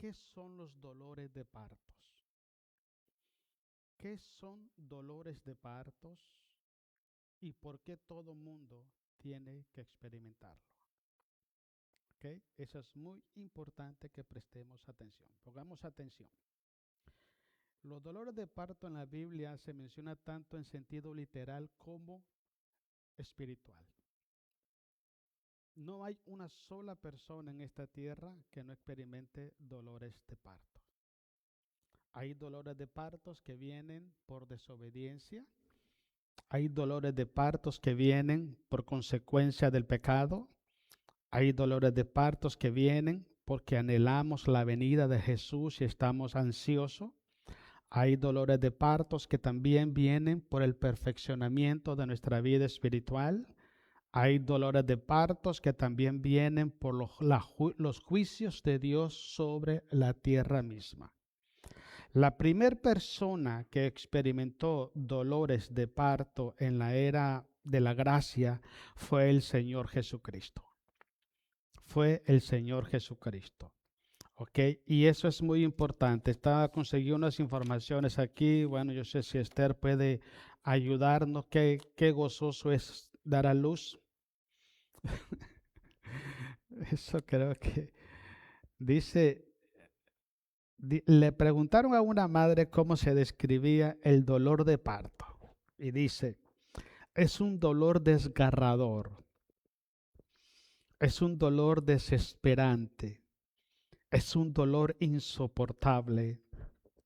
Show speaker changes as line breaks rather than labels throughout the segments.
¿qué son los dolores de partos? ¿Qué son dolores de partos y por qué todo mundo tiene que experimentarlo? ¿Ok? Eso es muy importante que prestemos atención. Pongamos atención. Los dolores de parto en la Biblia se menciona tanto en sentido literal como espiritual. No hay una sola persona en esta tierra que no experimente dolores de parto. Hay dolores de partos que vienen por desobediencia. Hay dolores de partos que vienen por consecuencia del pecado. Hay dolores de partos que vienen porque anhelamos la venida de Jesús y estamos ansiosos. Hay dolores de partos que también vienen por el perfeccionamiento de nuestra vida espiritual. Hay dolores de partos que también vienen por los juicios de Dios sobre la tierra misma. La primera persona que experimentó dolores de parto en la era de la gracia fue el Señor Jesucristo. Fue el Señor Jesucristo. ¿Ok? Y eso es muy importante. Estaba consiguiendo unas informaciones aquí. Bueno, yo sé si Esther puede ayudarnos. Qué gozoso es dar a luz. Eso creo que dice, le preguntaron a una madre cómo se describía el dolor de parto. Y dice, es un dolor desgarrador, es un dolor desesperante, es un dolor insoportable,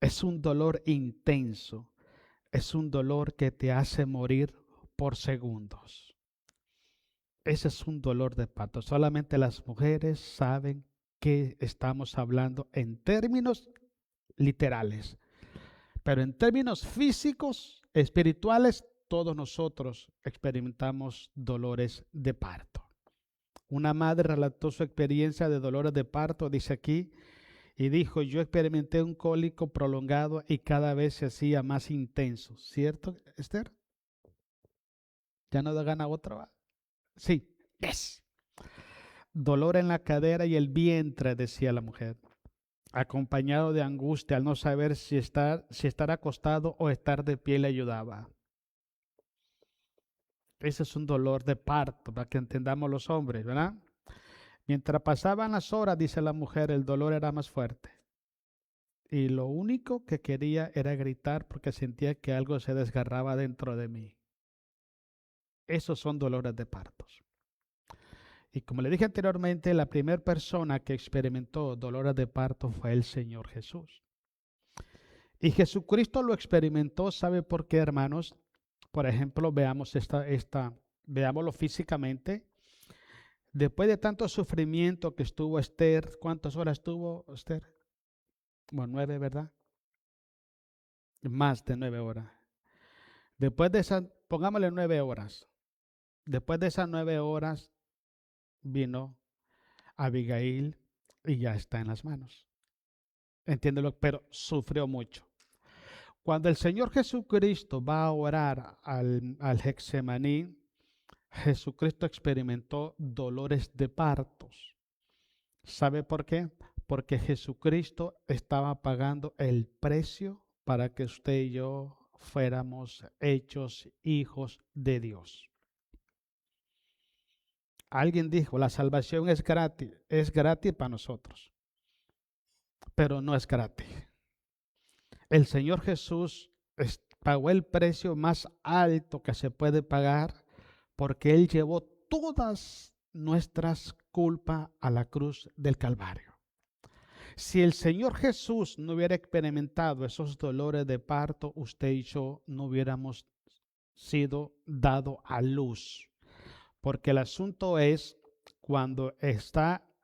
es un dolor intenso, es un dolor que te hace morir por segundos. Ese es un dolor de parto. Solamente las mujeres saben que estamos hablando en términos literales. Pero en términos físicos, espirituales, todos nosotros experimentamos dolores de parto. Una madre relató su experiencia de dolores de parto, dice aquí, y dijo, yo experimenté un cólico prolongado y cada vez se hacía más intenso. ¿Cierto, Esther? ¿Ya no da gana otra? Sí, yes. Dolor en la cadera y el vientre, decía la mujer, acompañado de angustia al no saber si estar acostado o estar de pie le ayudaba. Ese es un dolor de parto, para que entendamos los hombres, ¿verdad? Mientras pasaban las horas, dice la mujer, el dolor era más fuerte. Y lo único que quería era gritar porque sentía que algo se desgarraba dentro de mí. Esos son dolores de partos. Y como le dije anteriormente, la primera persona que experimentó dolores de parto fue el Señor Jesús. Y Jesucristo lo experimentó, ¿sabe por qué, hermanos? Por ejemplo, veámoslo físicamente. Después de tanto sufrimiento que estuvo Esther, ¿cuántas horas estuvo Esther? Bueno, 9, ¿verdad? Más de 9 horas. Después de esas, pongámosle 9 horas. Después de esas 9 horas vino Abigail y ya está en las manos. Entiéndelo, pero sufrió mucho. Cuando el Señor Jesucristo va a orar al Getsemaní, Jesucristo experimentó dolores de partos. ¿Sabe por qué? Porque Jesucristo estaba pagando el precio para que usted y yo fuéramos hechos hijos de Dios. Alguien dijo, la salvación es gratis para nosotros, pero no es gratis. El Señor Jesús pagó el precio más alto que se puede pagar porque Él llevó todas nuestras culpas a la cruz del Calvario. Si el Señor Jesús no hubiera experimentado esos dolores de parto, usted y yo no hubiéramos sido dado a luz. Porque el asunto es cuando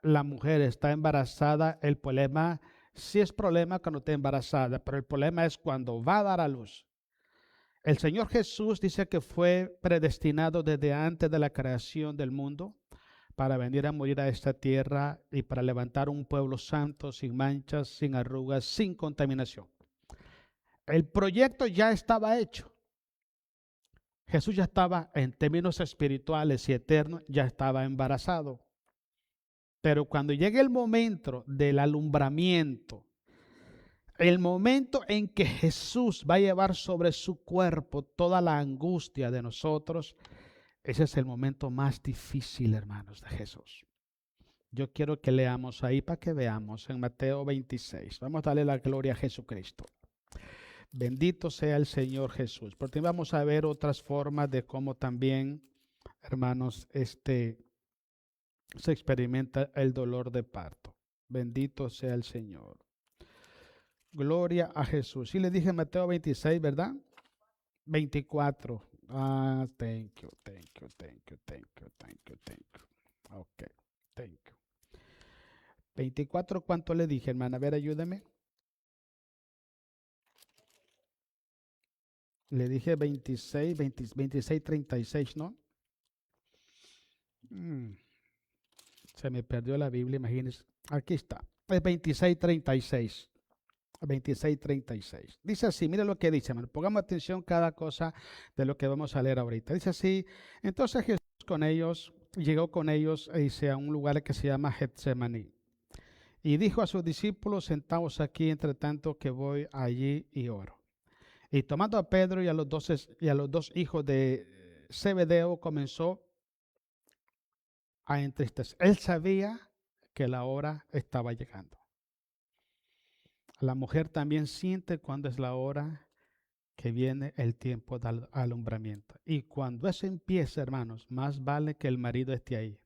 la mujer está embarazada, el problema sí es problema cuando está embarazada, pero el problema es cuando va a dar a luz. El Señor Jesús dice que fue predestinado desde antes de la creación del mundo para venir a morir a esta tierra y para levantar un pueblo santo, sin manchas, sin arrugas, sin contaminación. El proyecto ya estaba hecho. Jesús ya estaba, en términos espirituales y eternos, ya estaba embarazado. Pero cuando llegue el momento del alumbramiento, el momento en que Jesús va a llevar sobre su cuerpo toda la angustia de nosotros, ese es el momento más difícil, hermanos, de Jesús. Yo quiero que leamos ahí para que veamos en Mateo 26. Vamos a darle la gloria a Jesucristo. Bendito sea el Señor Jesús. Porque vamos a ver otras formas de cómo también, hermanos, se experimenta el dolor de parto. Bendito sea el Señor. Gloria a Jesús. Sí le dije Mateo 26, ¿verdad? 24. Ah, thank you. Ok, thank you. 24, ¿cuánto le dije, hermana? A ver, ayúdeme. Le dije 26, 26, 36, ¿no? Se me perdió la Biblia, imagínense. Aquí está. Es 26, 36. 26, 36. Dice así, mire lo que dice, hermano. Pongamos atención a cada cosa de lo que vamos a leer ahorita. Dice así, entonces Jesús llegó con ellos a un lugar que se llama Getsemaní. Y dijo a sus discípulos, sentaos aquí entre tanto que voy allí y oro. Y tomando a Pedro y a los dos hijos de Zebedeo, comenzó a entristecer. Él sabía que la hora estaba llegando. La mujer también siente cuando es la hora que viene el tiempo del alumbramiento. Y cuando eso empieza, hermanos, más vale que el marido esté ahí.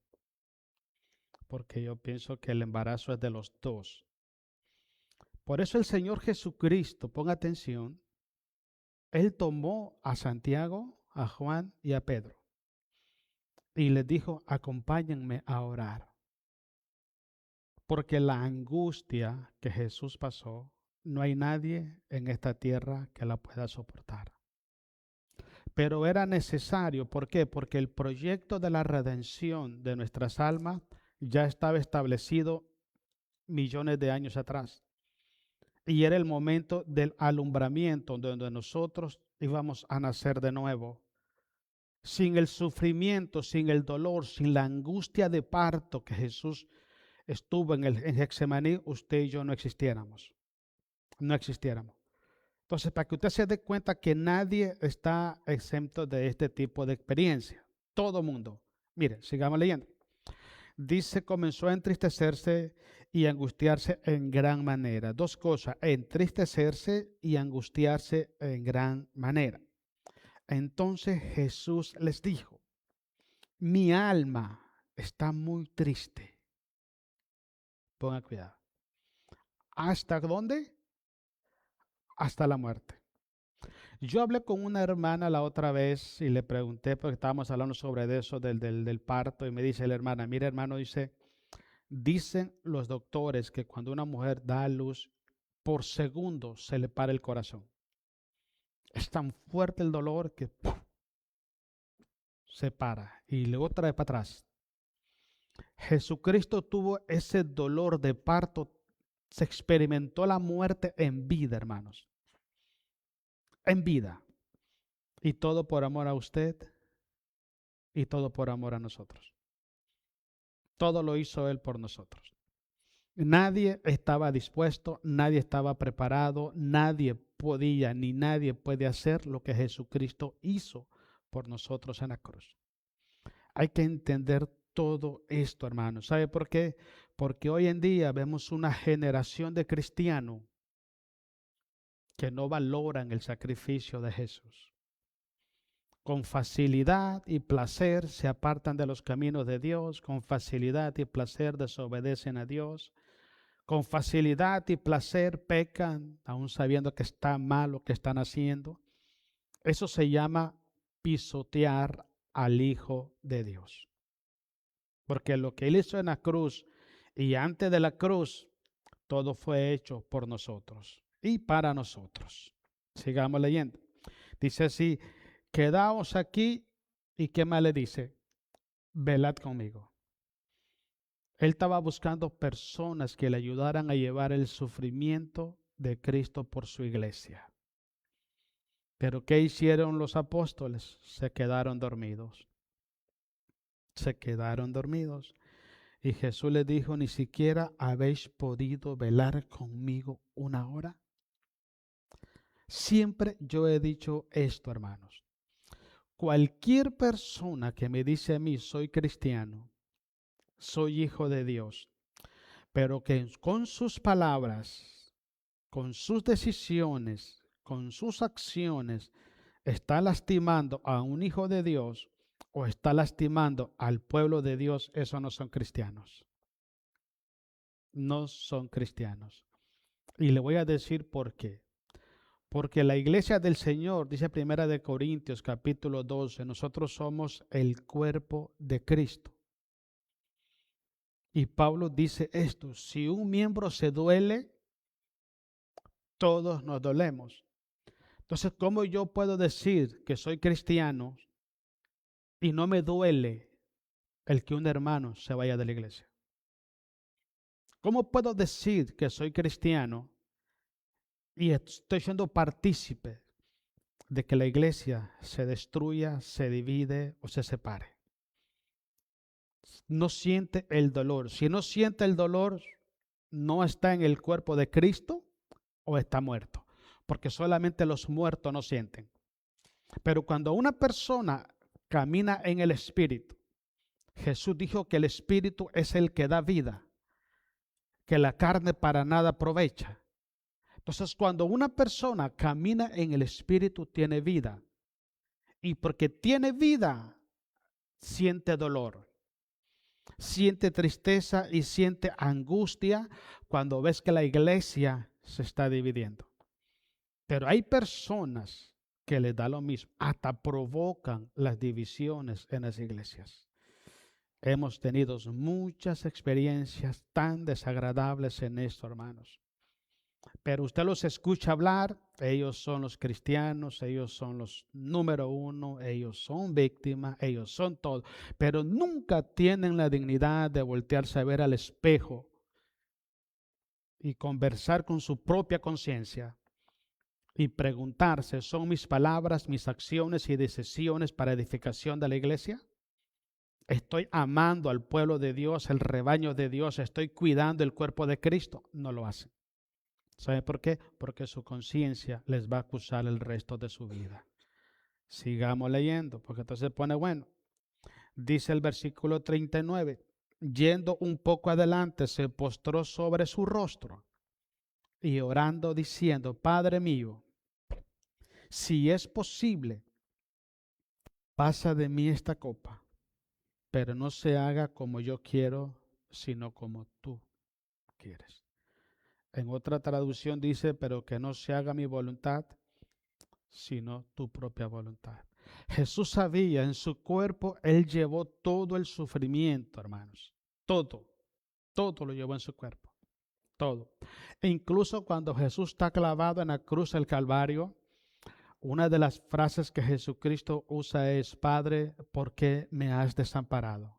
Porque yo pienso que el embarazo es de los dos. Por eso el Señor Jesucristo, ponga atención, Él tomó a Santiago, a Juan y a Pedro. Y les dijo, acompáñenme a orar. Porque la angustia que Jesús pasó, no hay nadie en esta tierra que la pueda soportar. Pero era necesario, ¿por qué? Porque el proyecto de la redención de nuestras almas ya estaba establecido millones de años atrás. Y era el momento del alumbramiento donde nosotros íbamos a nacer de nuevo. Sin el sufrimiento, sin el dolor, sin la angustia de parto que Jesús estuvo en Getsemaní, usted y yo no existiéramos. No existiéramos. Entonces, para que usted se dé cuenta que nadie está exento de este tipo de experiencia. Todo mundo. Mire, sigamos leyendo. Dice, comenzó a entristecerse y angustiarse en gran manera. Dos cosas, entristecerse y angustiarse en gran manera. Entonces Jesús les dijo, mi alma está muy triste. Ponga cuidado. ¿Hasta dónde? Hasta la muerte. Yo hablé con una hermana la otra vez y le pregunté, porque estábamos hablando sobre eso del parto, y me dice la hermana, mira hermano, dicen los doctores que cuando una mujer da a luz, por segundos se le para el corazón. Es tan fuerte el dolor que se para y luego trae para atrás. Jesucristo tuvo ese dolor de parto, se experimentó la muerte en vida, hermanos. En vida. Y todo por amor a usted y todo por amor a nosotros. Todo lo hizo Él por nosotros. Nadie estaba dispuesto, nadie estaba preparado, nadie podía ni nadie puede hacer lo que Jesucristo hizo por nosotros en la cruz. Hay que entender todo esto, hermanos. ¿Sabe por qué? Porque hoy en día vemos una generación de cristianos que no valoran el sacrificio de Jesús. Con facilidad y placer se apartan de los caminos de Dios, con facilidad y placer desobedecen a Dios, con facilidad y placer pecan, aún sabiendo que está mal lo que están haciendo. Eso se llama pisotear al Hijo de Dios. Porque lo que Él hizo en la cruz y antes de la cruz, todo fue hecho por nosotros y para nosotros. Sigamos leyendo. Dice así, quedaos aquí, y ¿qué más le dice? Velad conmigo. Él estaba buscando personas que le ayudaran a llevar el sufrimiento de Cristo por su iglesia. Pero ¿qué hicieron los apóstoles? Se quedaron dormidos. Se quedaron dormidos. Y Jesús le dijo, ¿ni siquiera habéis podido velar conmigo una hora? Siempre yo he dicho esto, hermanos. Cualquier persona que me dice a mí, soy cristiano, soy hijo de Dios, pero que con sus palabras, con sus decisiones, con sus acciones, está lastimando a un hijo de Dios o está lastimando al pueblo de Dios, esos no son cristianos. No son cristianos. Y le voy a decir por qué. Porque la iglesia del Señor, dice Primera de Corintios capítulo 12, nosotros somos el cuerpo de Cristo. Y Pablo dice esto, si un miembro se duele, todos nos dolemos. Entonces, ¿cómo yo puedo decir que soy cristiano y no me duele el que un hermano se vaya de la iglesia? ¿Cómo puedo decir que soy cristiano y estoy siendo partícipe de que la iglesia se destruya, se divide o se separe? No siente el dolor. Si no siente el dolor, no está en el cuerpo de Cristo o está muerto, porque solamente los muertos no sienten. Pero cuando una persona camina en el Espíritu, Jesús dijo que el Espíritu es el que da vida, que la carne para nada aprovecha. Entonces, cuando una persona camina en el Espíritu, tiene vida. Y porque tiene vida, siente dolor, siente tristeza y siente angustia cuando ves que la iglesia se está dividiendo. Pero hay personas que les da lo mismo, hasta provocan las divisiones en las iglesias. Hemos tenido muchas experiencias tan desagradables en esto, hermanos. Pero usted los escucha hablar, ellos son los cristianos, ellos son los número uno, ellos son víctimas, ellos son todo. Pero nunca tienen la dignidad de voltearse a ver al espejo y conversar con su propia conciencia y preguntarse, ¿son mis palabras, mis acciones y decisiones para edificación de la iglesia? ¿Estoy amando al pueblo de Dios, el rebaño de Dios? ¿Estoy cuidando el cuerpo de Cristo? No lo hacen. ¿Sabe por qué? Porque su conciencia les va a acusar el resto de su vida. Sigamos leyendo, porque entonces pone bueno. Dice el versículo 39, yendo un poco adelante, se postró sobre su rostro y orando diciendo, Padre mío, si es posible, pasa de mí esta copa, pero no se haga como yo quiero, sino como tú quieres. En otra traducción dice, pero que no se haga mi voluntad, sino tu propia voluntad. Jesús sabía, en su cuerpo, Él llevó todo el sufrimiento, hermanos. Todo lo llevó en su cuerpo. Todo. E incluso cuando Jesús está clavado en la cruz del Calvario, una de las frases que Jesucristo usa es, Padre, ¿por qué me has desamparado?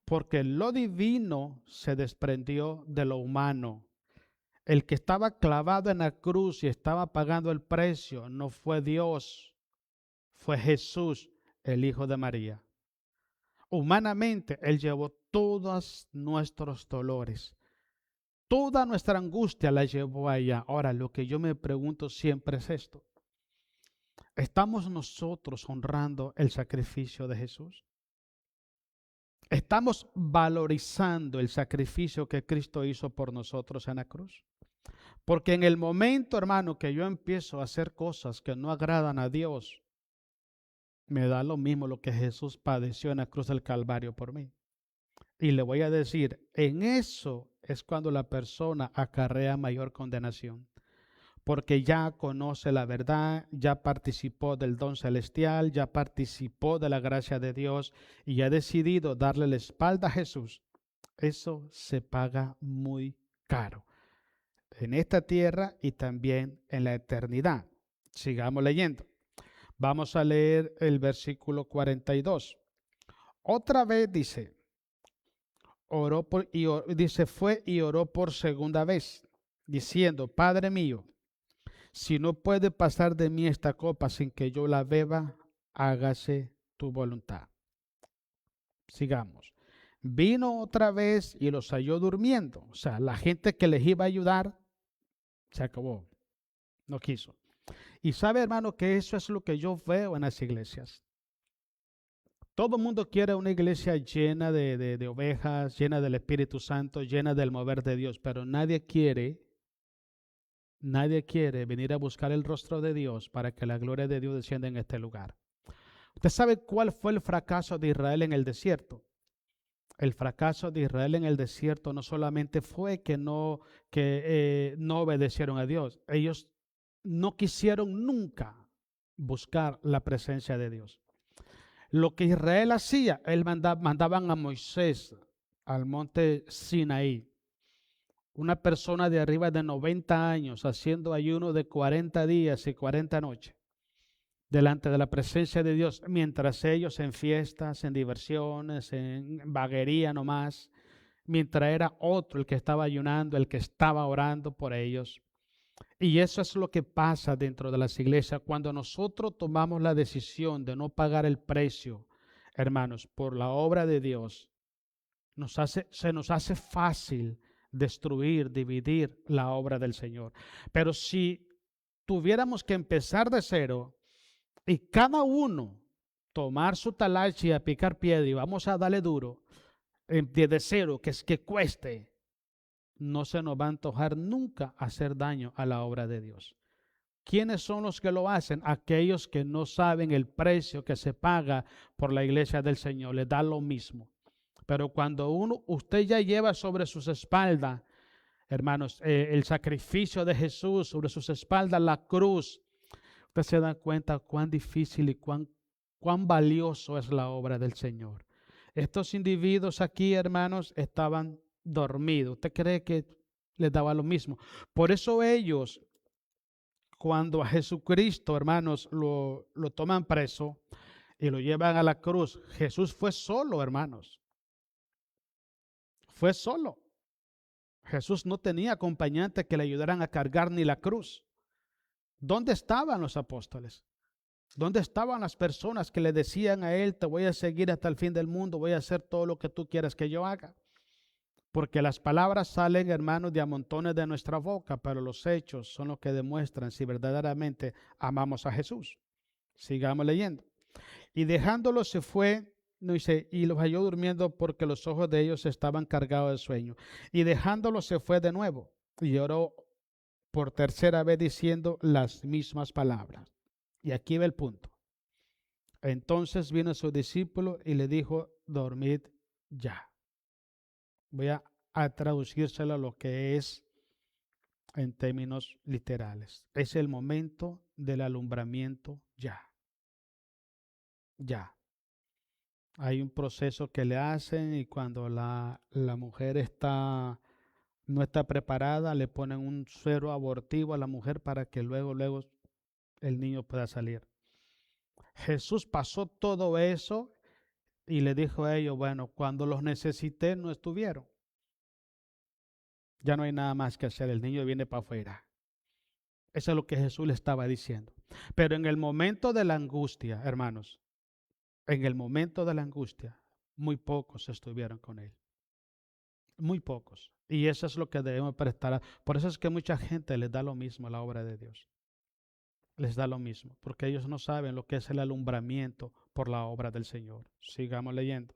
Porque lo divino se desprendió de lo humano. El que estaba clavado en la cruz y estaba pagando el precio no fue Dios, fue Jesús, el Hijo de María. Humanamente, Él llevó todos nuestros dolores. Toda nuestra angustia la llevó allá. Ahora, lo que yo me pregunto siempre es esto. ¿Estamos nosotros honrando el sacrificio de Jesús? ¿Estamos valorizando el sacrificio que Cristo hizo por nosotros en la cruz? Porque en el momento, hermano, que yo empiezo a hacer cosas que no agradan a Dios, me da lo mismo lo que Jesús padeció en la cruz del Calvario por mí. Y le voy a decir, en eso es cuando la persona acarrea mayor condenación. Porque ya conoce la verdad, ya participó del don celestial, ya participó de la gracia de Dios y ha decidido darle la espalda a Jesús. Eso se paga muy caro en esta tierra y también en la eternidad. Sigamos leyendo. Vamos a leer el versículo 42. Otra vez dice, fue y oró por segunda vez, diciendo, Padre mío, si no puede pasar de mí esta copa sin que yo la beba, hágase tu voluntad. Sigamos. Vino otra vez y los halló durmiendo. O sea, la gente que les iba a ayudar se acabó, no quiso. Y sabe, hermano, que eso es lo que yo veo en las iglesias. Todo el mundo quiere una iglesia llena de ovejas, llena del Espíritu Santo, llena del mover de Dios, pero nadie quiere venir a buscar el rostro de Dios para que la gloria de Dios descienda en este lugar. ¿Usted sabe cuál fue el fracaso de Israel en el desierto? El fracaso de Israel en el desierto no solamente fue que no obedecieron a Dios, ellos no quisieron nunca buscar la presencia de Dios. Lo que Israel hacía, mandaban a Moisés al monte Sinaí, una persona de arriba de 90 años haciendo ayuno de 40 días y 40 noches delante de la presencia de Dios, mientras ellos en fiestas, en diversiones, en vaguería nomás, mientras era otro el que estaba ayunando, el que estaba orando por ellos. Y eso es lo que pasa dentro de las iglesias cuando nosotros tomamos la decisión de no pagar el precio, hermanos, por la obra de Dios. Se nos hace fácil destruir, dividir la obra del Señor. Pero si tuviéramos que empezar de cero y cada uno tomar su talacha y a picar piedra y vamos a darle duro, desde cero, que es que cueste, no se nos va a antojar nunca hacer daño a la obra de Dios. ¿Quiénes son los que lo hacen? Aquellos que no saben el precio que se paga por la iglesia del Señor. Les da lo mismo. Pero cuando usted ya lleva sobre sus espaldas, hermanos, el sacrificio de Jesús, sobre sus espaldas la cruz, usted se da cuenta cuán difícil y cuán valioso es la obra del Señor. Estos individuos aquí, hermanos, estaban dormidos. ¿Usted cree que les daba lo mismo? Por eso ellos, cuando a Jesucristo, hermanos, lo toman preso y lo llevan a la cruz, Jesús fue solo, hermanos. Fue solo. Jesús no tenía acompañantes que le ayudaran a cargar ni la cruz. ¿Dónde estaban los apóstoles? ¿Dónde estaban las personas que le decían a él, te voy a seguir hasta el fin del mundo, voy a hacer todo lo que tú quieras que yo haga? Porque las palabras salen, hermanos, de a montones de nuestra boca, pero los hechos son los que demuestran si verdaderamente amamos a Jesús. Sigamos leyendo. Y dejándolo se fue, no dice, y los halló durmiendo porque los ojos de ellos estaban cargados de sueño. Y dejándolo se fue de nuevo y oró por tercera vez diciendo las mismas palabras. Y aquí va el punto. Entonces vino su discípulo y le dijo, dormid ya. Voy a traducírselo a lo que es en términos literales. Es el momento del alumbramiento ya. Ya. Hay un proceso que le hacen y cuando la mujer no está preparada, le ponen un suero abortivo a la mujer para que luego el niño pueda salir. Jesús pasó todo eso y le dijo a ellos, bueno, cuando los necesité no estuvieron. Ya no hay nada más que hacer, el niño viene para afuera. Eso es lo que Jesús le estaba diciendo. Pero en el momento de la angustia, hermanos, en el momento de la angustia, muy pocos estuvieron con él. Muy pocos. Y eso es lo que debemos prestar. Por eso es que mucha gente les da lo mismo a la obra de Dios. Les da lo mismo, porque ellos no saben lo que es el alumbramiento por la obra del Señor. Sigamos leyendo.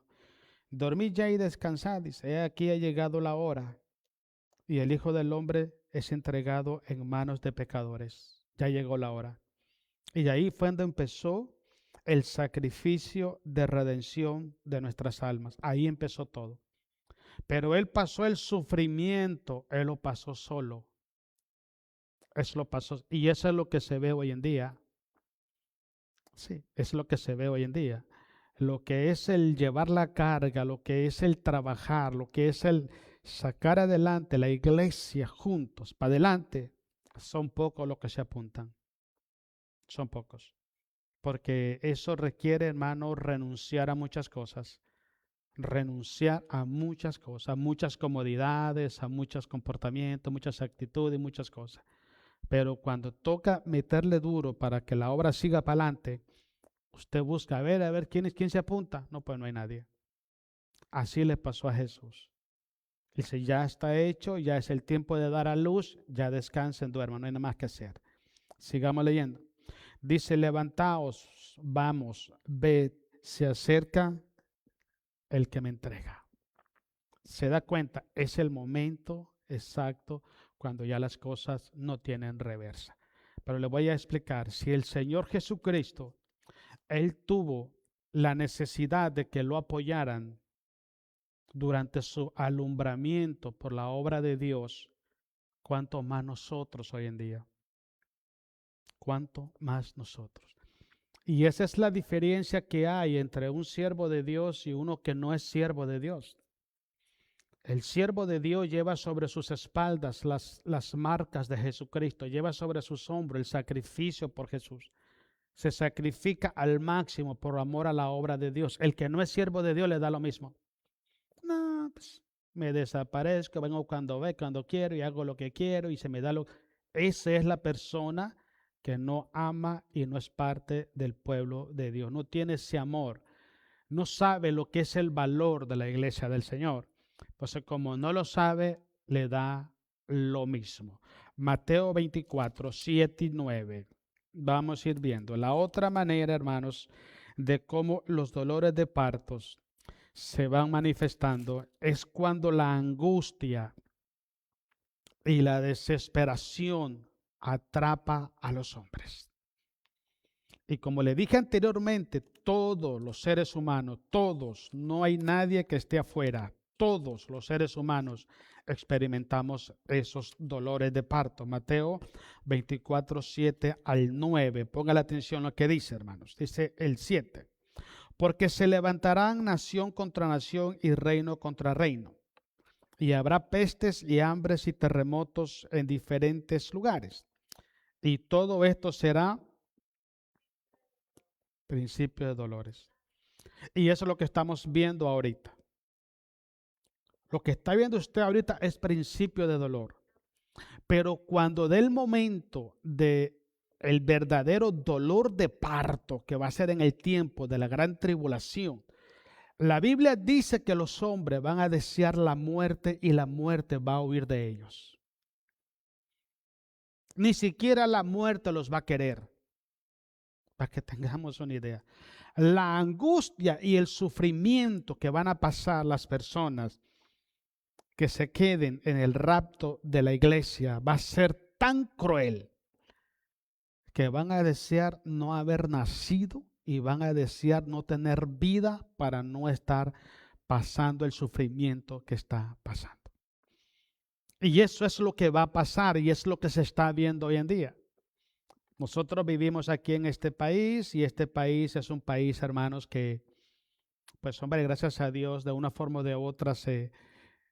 Dormid ya y descansad, dice, he aquí ha llegado la hora y el Hijo del Hombre es entregado en manos de pecadores. Ya llegó la hora. Y de ahí fue donde empezó el sacrificio de redención de nuestras almas. Ahí empezó todo. Pero Él pasó el sufrimiento, Él lo pasó solo. Eso lo pasó. Y eso es lo que se ve hoy en día. Sí, es lo que se ve hoy en día. Lo que es el llevar la carga, lo que es el trabajar, lo que es el sacar adelante la iglesia juntos, para adelante, son pocos los que se apuntan. Son pocos. Porque eso requiere, hermano, renunciar a muchas cosas. Renunciar a muchas cosas, a muchas comodidades, a muchos comportamientos, muchas actitudes, muchas cosas. Pero cuando toca meterle duro para que la obra siga para adelante, usted busca a ver quién se apunta. No, pues no hay nadie. Así le pasó a Jesús. Dice, ya está hecho, ya es el tiempo de dar a luz, ya descansen, duerman, no hay nada más que hacer. Sigamos leyendo. Dice, levantaos, vamos, ved, se acerca el que me entrega. Se da cuenta, es el momento exacto cuando ya las cosas no tienen reversa. Pero le voy a explicar, si el Señor Jesucristo, Él tuvo la necesidad de que lo apoyaran durante su alumbramiento por la obra de Dios, ¿cuánto más nosotros hoy en día? ¿Cuánto más nosotros? Y esa es la diferencia que hay entre un siervo de Dios y uno que no es siervo de Dios. El siervo de Dios lleva sobre sus espaldas las marcas de Jesucristo, lleva sobre sus hombros el sacrificio por Jesús. Se sacrifica al máximo por amor a la obra de Dios. El que no es siervo de Dios le da lo mismo. No, pues me desaparezco, vengo cuando ve, cuando quiero y hago lo que quiero y se me da lo... Esa es la persona que no ama y no es parte del pueblo de Dios. No tiene ese amor. No sabe lo que es el valor de la iglesia del Señor. Entonces, como no lo sabe, le da lo mismo. Mateo 24, 7 y 9. Vamos a ir viendo. La otra manera, hermanos, de cómo los dolores de partos se van manifestando es cuando la angustia y la desesperación atrapa a los hombres. Y como le dije anteriormente, todos los seres humanos, todos, no hay nadie que esté afuera, todos los seres humanos experimentamos esos dolores de parto. Mateo 24, 7 al 9. Ponga la atención a lo que dice, hermanos. Dice el 7. Porque se levantarán nación contra nación y reino contra reino. Y habrá pestes y hambres y terremotos en diferentes lugares. Y todo esto será principio de dolores. Y eso es lo que estamos viendo ahorita. Lo que está viendo usted ahorita es principio de dolor. Pero cuando dé el momento de el verdadero dolor de parto, que va a ser en el tiempo de la gran tribulación, la Biblia dice que los hombres van a desear la muerte y la muerte va a huir de ellos. Ni siquiera la muerte los va a querer, para que tengamos una idea. La angustia y el sufrimiento que van a pasar las personas que se queden en el rapto de la iglesia va a ser tan cruel que van a desear no haber nacido y van a desear no tener vida para no estar pasando el sufrimiento que está pasando. Y eso es lo que va a pasar y es lo que se está viendo hoy en día. Nosotros vivimos aquí en este país y este país es un país, hermanos, que, pues hombre, gracias a Dios, de una forma o de otra,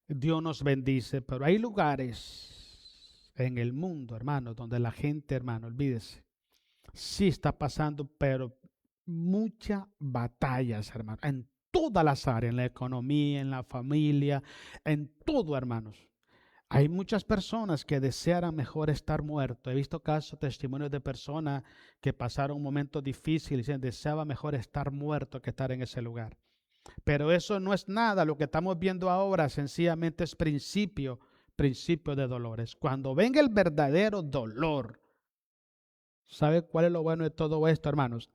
Dios nos bendice. Pero hay lugares en el mundo, hermanos, donde la gente, hermano, olvídese, sí está pasando, pero muchas batallas, hermano, en todas las áreas, en la economía, en la familia, en todo, hermanos. Hay muchas personas que desearan mejor estar muertos. He visto casos, testimonios de personas que pasaron un momento difícil y dicen, deseaba mejor estar muerto que estar en ese lugar. Pero eso no es nada. Lo que estamos viendo ahora sencillamente es principio de dolores. Cuando venga el verdadero dolor, ¿sabe cuál es lo bueno de todo esto, hermanos?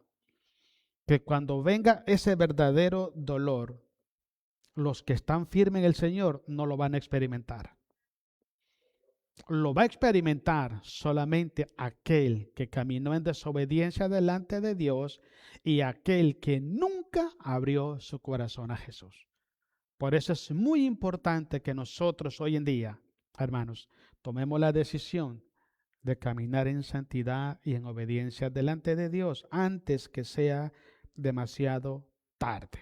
Que cuando venga ese verdadero dolor, los que están firmes en el Señor no lo van a experimentar. Lo va a experimentar solamente aquel que caminó en desobediencia delante de Dios y aquel que nunca abrió su corazón a Jesús. Por eso es muy importante que nosotros hoy en día, hermanos, tomemos la decisión de caminar en santidad y en obediencia delante de Dios antes que sea demasiado tarde.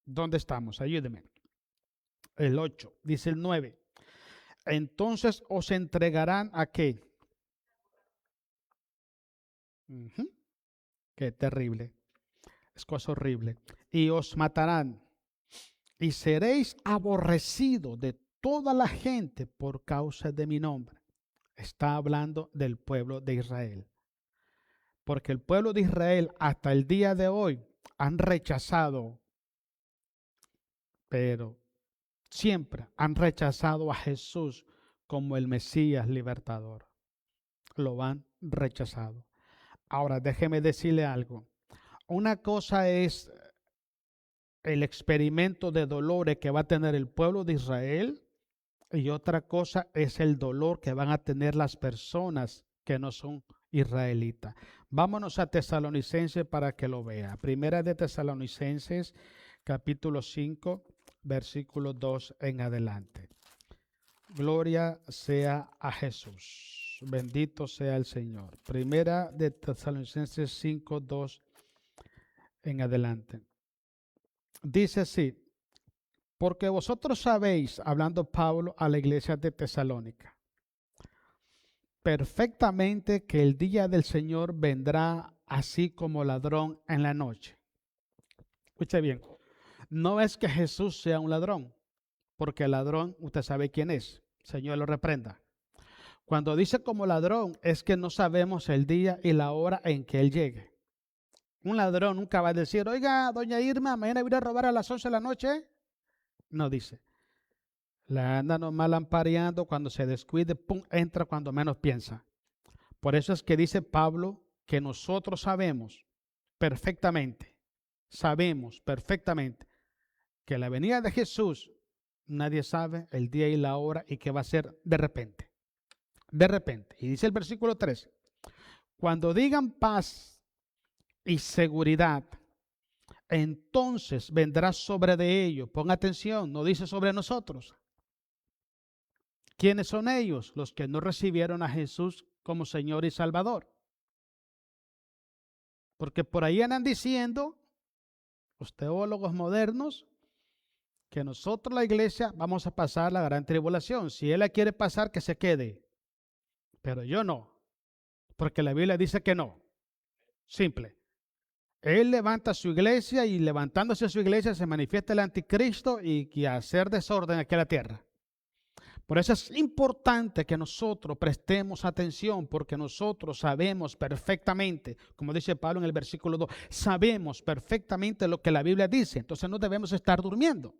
¿Dónde estamos? Ayúdeme. El 8, dice el 9. Entonces os entregarán a qué. Qué terrible. Es cosa horrible. Y os matarán. Y seréis aborrecidos de toda la gente por causa de mi nombre. Está hablando del pueblo de Israel. Porque el pueblo de Israel hasta el día de hoy han rechazado pero siempre han rechazado a Jesús como el Mesías libertador. Lo han rechazado. Ahora, déjeme decirle algo. Una cosa es el experimento de dolores que va a tener el pueblo de Israel y otra cosa es el dolor que van a tener las personas que no son israelitas. Vámonos a Tesalonicenses para que lo vea. Primera de Tesalonicenses, capítulo 5, versículo 2 en adelante. Gloria sea a Jesús. Bendito sea el Señor. Primera de Tesalonicenses 5, 2 en adelante. Dice así: porque vosotros sabéis, hablando Pablo a la iglesia de Tesalónica, perfectamente que el día del Señor vendrá así como ladrón en la noche. Escuche bien, no es que Jesús sea un ladrón, porque el ladrón usted sabe quién es, Señor lo reprenda. Cuando dice como ladrón es que no sabemos el día y la hora en que Él llegue. Un ladrón nunca va a decir, oiga, doña Irma, mañana voy a robar a las 11 de la noche. No dice. La anda nomás lampareando, cuando se descuide, pum, entra cuando menos piensa. Por eso es que dice Pablo que nosotros sabemos perfectamente que la venida de Jesús, nadie sabe el día y la hora y que va a ser de repente. De repente. Y dice el versículo 3, cuando digan paz y seguridad, entonces vendrá sobre de ellos. Ponga atención, no dice sobre nosotros. ¿Quiénes son ellos? Los que no recibieron a Jesús como Señor y Salvador. Porque por ahí andan diciendo los teólogos modernos que nosotros, la iglesia, vamos a pasar la gran tribulación. Si Él la quiere pasar, que se quede. Pero yo no, porque la Biblia dice que no. Simple. Él levanta su iglesia y levantándose su iglesia se manifiesta el anticristo y a hacer desorden aquí en la tierra. Por eso es importante que nosotros prestemos atención, porque nosotros sabemos perfectamente, como dice Pablo en el versículo 2, sabemos perfectamente lo que la Biblia dice. Entonces no debemos estar durmiendo.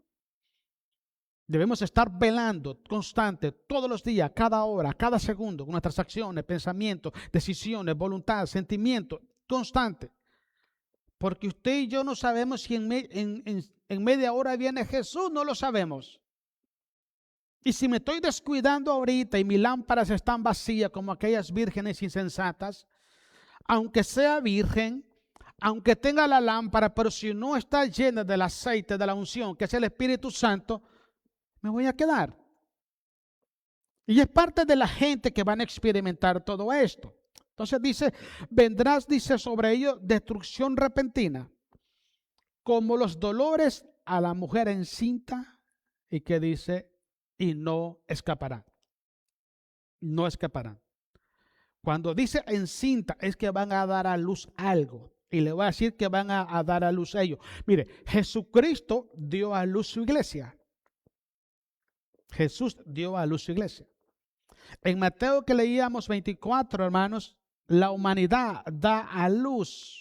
Debemos estar velando constante, todos los días, cada hora, cada segundo, con nuestras acciones, pensamientos, decisiones, voluntad, sentimientos, constante. Porque usted y yo no sabemos si en media hora viene Jesús, no lo sabemos. Y si me estoy descuidando ahorita y mis lámparas están vacías como aquellas vírgenes insensatas, aunque sea virgen, aunque tenga la lámpara, pero si no está llena del aceite de la unción, que es el Espíritu Santo, me voy a quedar. Y es parte de la gente que van a experimentar todo esto. Entonces dice, vendrás, dice, sobre ellos destrucción repentina, como los dolores a la mujer encinta, y que dice, y no escaparán. No escaparán. Cuando dice encinta es que van a dar a luz algo. Y le voy a decir que van a dar a luz ellos. Mire, Jesucristo dio a luz su iglesia. Jesús dio a luz su iglesia. En Mateo que leíamos 24, hermanos, la humanidad da a luz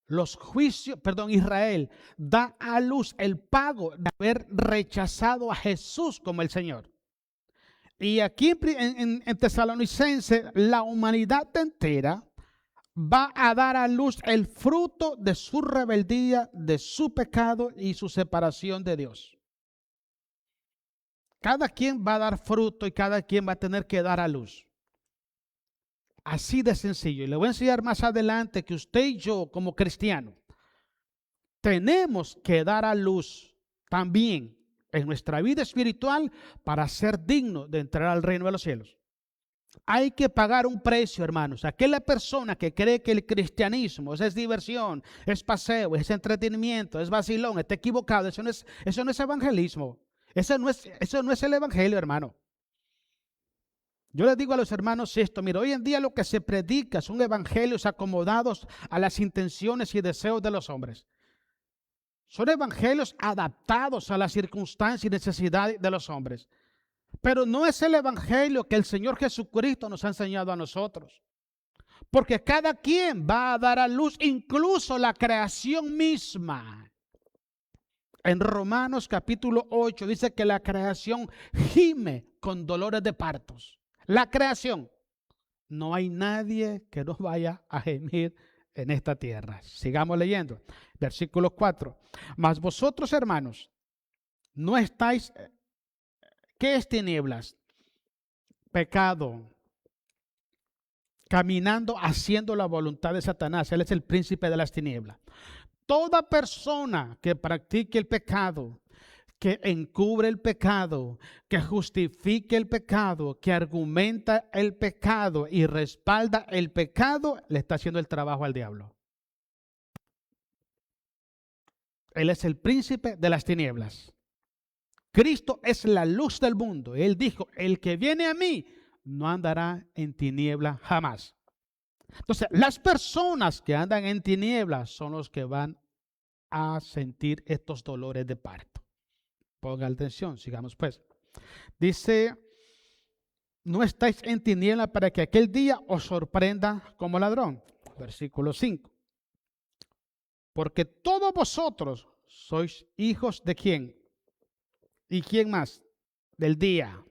los juicios, Israel da a luz el pago de haber rechazado a Jesús como el Señor. Y aquí en Tesalonicense, la humanidad entera va a dar a luz el fruto de su rebeldía, de su pecado y su separación de Dios. Cada quien va a dar fruto y cada quien va a tener que dar a luz. Así de sencillo. Y le voy a enseñar más adelante que usted y yo, como cristianos, tenemos que dar a luz también en nuestra vida espiritual para ser dignos de entrar al reino de los cielos. Hay que pagar un precio, hermanos. Aquella persona que cree que el cristianismo es diversión, es paseo, es entretenimiento, es vacilón, está equivocado. Eso no es evangelismo. Eso no es el evangelio, hermano. Yo les digo a los hermanos esto, mira, hoy en día lo que se predica son evangelios acomodados a las intenciones y deseos de los hombres. Son evangelios adaptados a las circunstancias y necesidades de los hombres. Pero no es el evangelio que el Señor Jesucristo nos ha enseñado a nosotros. Porque cada quien va a dar a luz, incluso la creación misma. En Romanos capítulo 8 dice que la creación gime con dolores de partos. La creación. No hay nadie que no vaya a gemir en esta tierra. Sigamos leyendo. Versículo 4. Mas vosotros, hermanos, no estáis, ¿qué es tinieblas? Pecado. Caminando, haciendo la voluntad de Satanás. Él es el príncipe de las tinieblas. Toda persona que practique el pecado, que encubre el pecado, que justifique el pecado, que argumenta el pecado y respalda el pecado, le está haciendo el trabajo al diablo. Él es el príncipe de las tinieblas. Cristo es la luz del mundo. Él dijo, el que viene a mí no andará en tinieblas jamás. Entonces, las personas que andan en tinieblas son los que van a sentir estos dolores de parto. Ponga atención, sigamos pues. Dice, no estáis en tinieblas para que aquel día os sorprenda como ladrón. Versículo 5. Porque todos vosotros sois hijos de ¿quién? ¿Y quién más? Del día.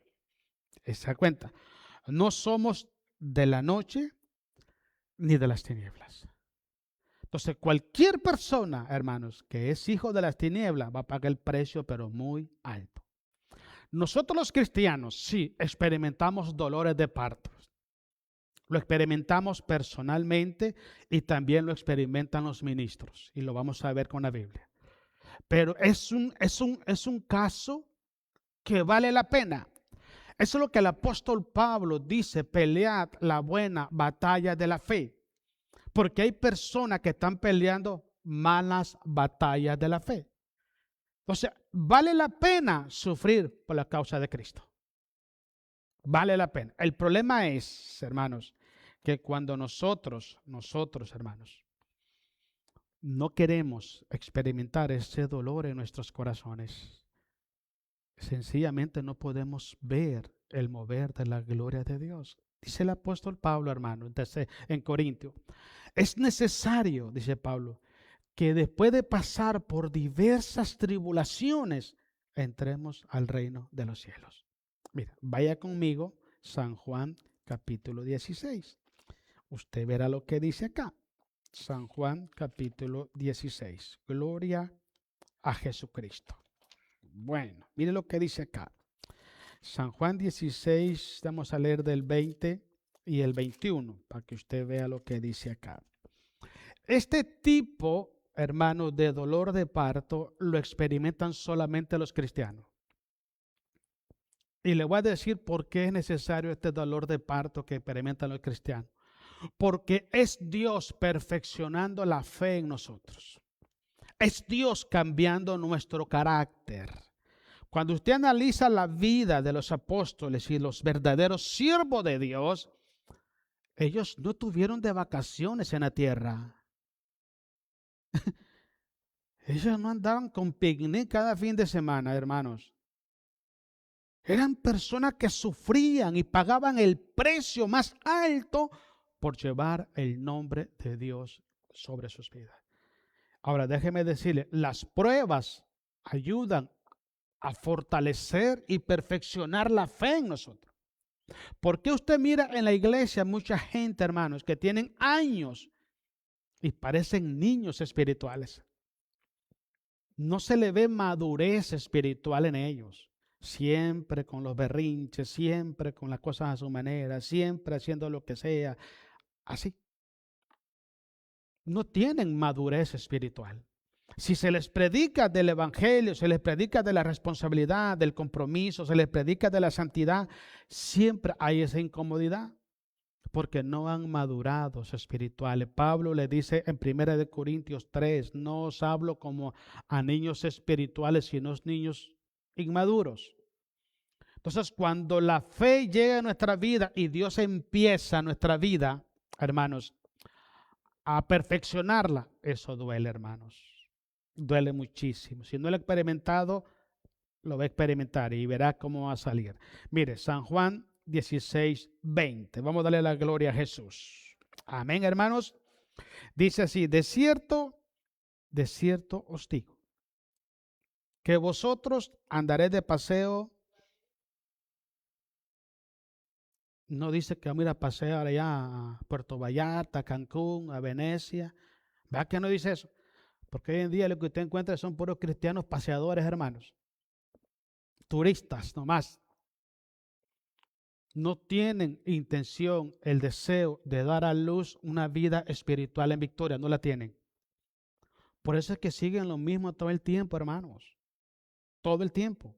Esa cuenta. No somos de la noche ni de las tinieblas. Entonces, cualquier persona, hermanos, que es hijo de las tinieblas va a pagar el precio, pero muy alto. Nosotros los cristianos, sí, experimentamos dolores de parto. Lo experimentamos personalmente y también lo experimentan los ministros. Y lo vamos a ver con la Biblia. Pero es un caso que vale la pena. Eso es lo que el apóstol Pablo dice, pelead la buena batalla de la fe. Porque hay personas que están peleando malas batallas de la fe. Entonces, vale la pena sufrir por la causa de Cristo. Vale la pena. El problema es, hermanos, que cuando nosotros, hermanos, no queremos experimentar ese dolor en nuestros corazones, sencillamente no podemos ver el mover de la gloria de Dios. Dice el apóstol Pablo, hermano, en Corintio, es necesario, dice Pablo, que después de pasar por diversas tribulaciones, entremos al reino de los cielos. Mira, vaya conmigo, San Juan capítulo 16. Usted verá lo que dice acá. San Juan capítulo 16. Gloria a Jesucristo. Bueno, mire lo que dice acá. San Juan 16, vamos a leer del 20 y el 21, para que usted vea lo que dice acá. Este tipo, hermanos, de dolor de parto lo experimentan solamente los cristianos. Y le voy a decir por qué es necesario este dolor de parto que experimentan los cristianos. Porque es Dios perfeccionando la fe en nosotros. Es Dios cambiando nuestro carácter. Cuando usted analiza la vida de los apóstoles y los verdaderos siervos de Dios, ellos no tuvieron de vacaciones en la tierra. Ellos no andaban con picnic cada fin de semana, hermanos. Eran personas que sufrían y pagaban el precio más alto por llevar el nombre de Dios sobre sus vidas. Ahora, déjeme decirle, las pruebas ayudan a fortalecer y perfeccionar la fe en nosotros. ¿Por qué usted mira en la iglesia mucha gente, hermanos, que tienen años y parecen niños espirituales? No se le ve madurez espiritual en ellos. Siempre con los berrinches, siempre con las cosas a su manera, siempre haciendo lo que sea. Así. No tienen madurez espiritual. Si se les predica del evangelio, se les predica de la responsabilidad, del compromiso, se les predica de la santidad, siempre hay esa incomodidad porque no han madurado espirituales. Pablo le dice en 1 Corintios 3, no os hablo como a niños espirituales, sino niños inmaduros. Entonces, cuando la fe llega a nuestra vida y Dios empieza nuestra vida, hermanos, a perfeccionarla, eso duele, hermanos. Duele muchísimo. Si no lo ha experimentado, lo va a experimentar y verá cómo va a salir. Mire, San Juan 16, 20. Vamos a darle la gloria a Jesús. Amén, hermanos. Dice así, de cierto os digo, que vosotros andaréis de paseo. No dice que vamos a ir a pasear allá a Puerto Vallarta, a Cancún, a Venecia. ¿Verdad que no dice eso? Porque hoy en día lo que usted encuentra son puros cristianos paseadores, hermanos. Turistas nomás. No tienen intención, el deseo de dar a luz una vida espiritual en victoria. No la tienen. Por eso es que siguen lo mismo todo el tiempo, hermanos. Todo el tiempo.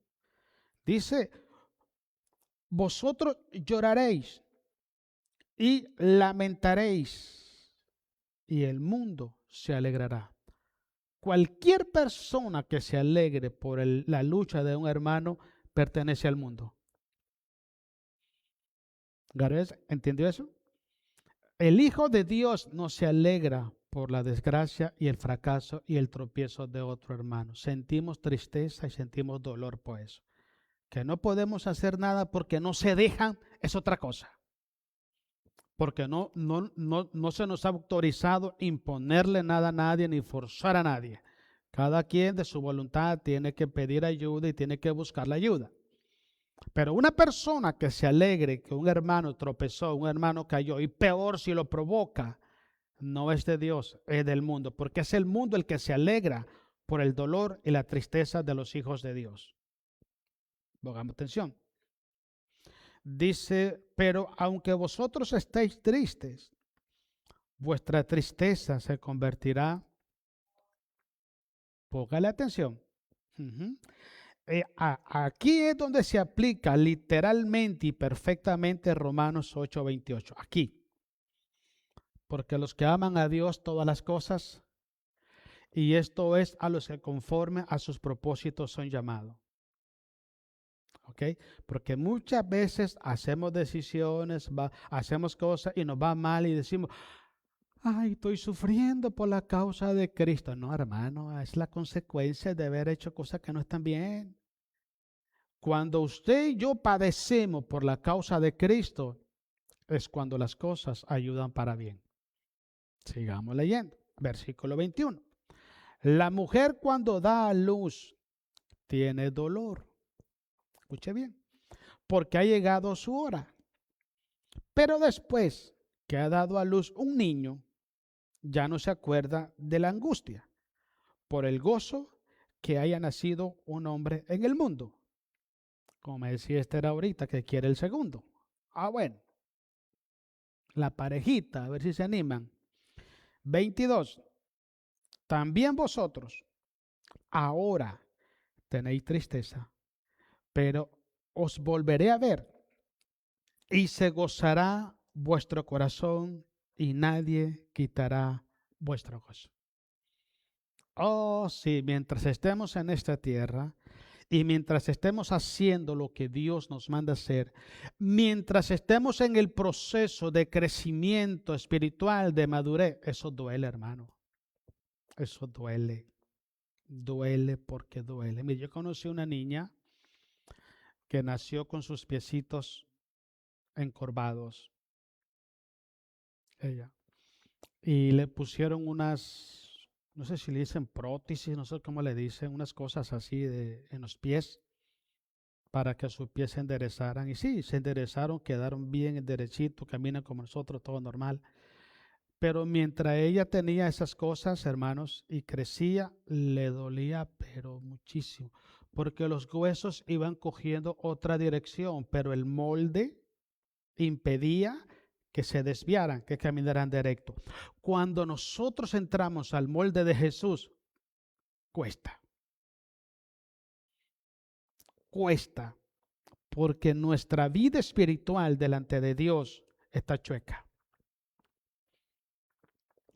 Dice, vosotros lloraréis y lamentaréis, y el mundo se alegrará. Cualquier persona que se alegre por la lucha de un hermano pertenece al mundo. ¿Garés entendió eso? El Hijo de Dios no se alegra por la desgracia y el fracaso y el tropiezo de otro hermano. Sentimos tristeza y sentimos dolor por eso. Que no podemos hacer nada porque no se dejan es otra cosa. Porque no se nos ha autorizado imponerle nada a nadie ni forzar a nadie. Cada quien de su voluntad tiene que pedir ayuda y tiene que buscar la ayuda. Pero una persona que se alegre que un hermano tropezó, un hermano cayó, y peor si lo provoca, no es de Dios, es del mundo. Porque es el mundo el que se alegra por el dolor y la tristeza de los hijos de Dios. Pongamos atención. Dice, pero aunque vosotros estéis tristes, vuestra tristeza se convertirá, póngale atención. Aquí es donde se aplica literalmente y perfectamente Romanos 8:28. Aquí. Porque los que aman a Dios todas las cosas, y esto es a los que conforme a sus propósitos son llamados. ¿Ok? Porque muchas veces hacemos decisiones, hacemos cosas y nos va mal y decimos, ay, estoy sufriendo por la causa de Cristo. No, hermano, es la consecuencia de haber hecho cosas que no están bien. Cuando usted y yo padecemos por la causa de Cristo, es cuando las cosas ayudan para bien. Sigamos leyendo. Versículo 21. La mujer cuando da a luz tiene dolor. Escuche bien. Porque ha llegado su hora. Pero después que ha dado a luz un niño, ya no se acuerda de la angustia por el gozo que haya nacido un hombre en el mundo. Como me decía Esther ahorita, que quiere el segundo. Bueno. La parejita, a ver si se animan. 22. También vosotros ahora tenéis tristeza, pero os volveré a ver y se gozará vuestro corazón y nadie quitará vuestro gozo. Oh, sí, mientras estemos en esta tierra y mientras estemos haciendo lo que Dios nos manda hacer, mientras estemos en el proceso de crecimiento espiritual, de madurez, eso duele, hermano. Eso duele. Duele porque duele. Mire, yo conocí una niña que nació con sus piecitos encorvados. Ella. Y le pusieron unas, no sé si le dicen prótesis, no sé cómo le dicen, unas cosas así en los pies para que sus pies se enderezaran. Y sí, se enderezaron, quedaron bien derechitos, caminan como nosotros, todo normal. Pero mientras ella tenía esas cosas, hermanos, y crecía, le dolía, pero muchísimo, porque los huesos iban cogiendo otra dirección, pero el molde impedía que se desviaran, que caminaran directo. Cuando nosotros entramos al molde de Jesús, cuesta. Cuesta, porque nuestra vida espiritual delante de Dios está chueca.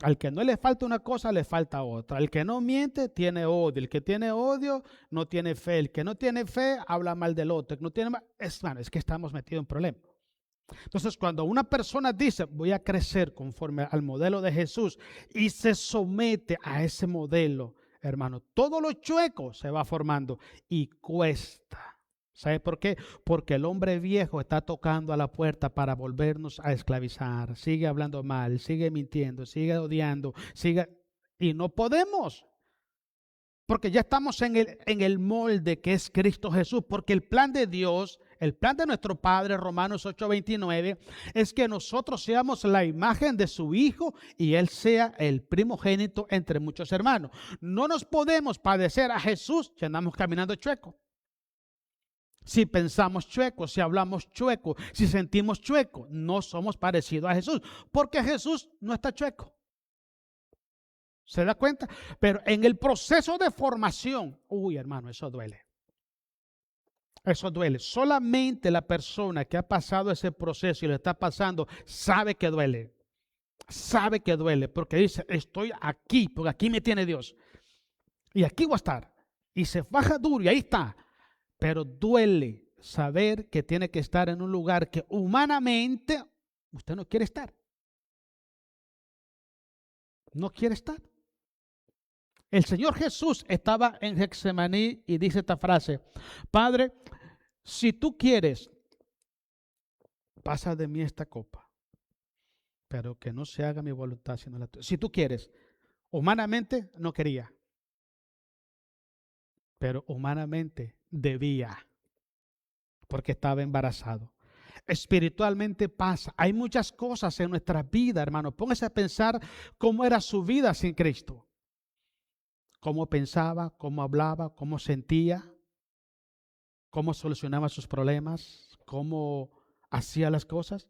Al que no le falta una cosa, le falta otra. El que no miente, tiene odio. El que tiene odio, no tiene fe. El que no tiene fe, habla mal del otro. El que no tiene es que estamos metidos en problemas. Entonces, cuando una persona dice, voy a crecer conforme al modelo de Jesús y se somete a ese modelo, hermano, todo lo chueco se va formando y cuesta. ¿Sabe por qué? Porque el hombre viejo está tocando a la puerta para volvernos a esclavizar. Sigue hablando mal, sigue mintiendo, sigue odiando, y no podemos. Porque ya estamos en el molde que es Cristo Jesús. Porque el plan de Dios, el plan de nuestro Padre, Romanos 8:29, es que nosotros seamos la imagen de su Hijo y Él sea el primogénito entre muchos hermanos. No nos podemos padecer a Jesús si andamos caminando chueco. Si pensamos chueco, si hablamos chueco, si sentimos chueco, no somos parecidos a Jesús. Porque Jesús no está chueco. ¿Se da cuenta? Pero en el proceso de formación, uy, hermano, eso duele. Eso duele. Solamente la persona que ha pasado ese proceso y lo está pasando sabe que duele. Sabe que duele porque dice, estoy aquí, porque aquí me tiene Dios. Y aquí voy a estar. Y se faja duro y ahí está. Pero duele saber que tiene que estar en un lugar que humanamente usted no quiere estar. No quiere estar. El Señor Jesús estaba en Getsemaní y dice esta frase: Padre, si tú quieres, pasa de mí esta copa, pero que no se haga mi voluntad sino la tuya. Si tú quieres, humanamente no quería, pero humanamente debía, porque estaba embarazado. Espiritualmente pasa. Hay muchas cosas en nuestra vida, hermano. Póngase a pensar cómo era su vida sin Cristo. Cómo pensaba, cómo hablaba, cómo sentía, cómo solucionaba sus problemas, cómo hacía las cosas.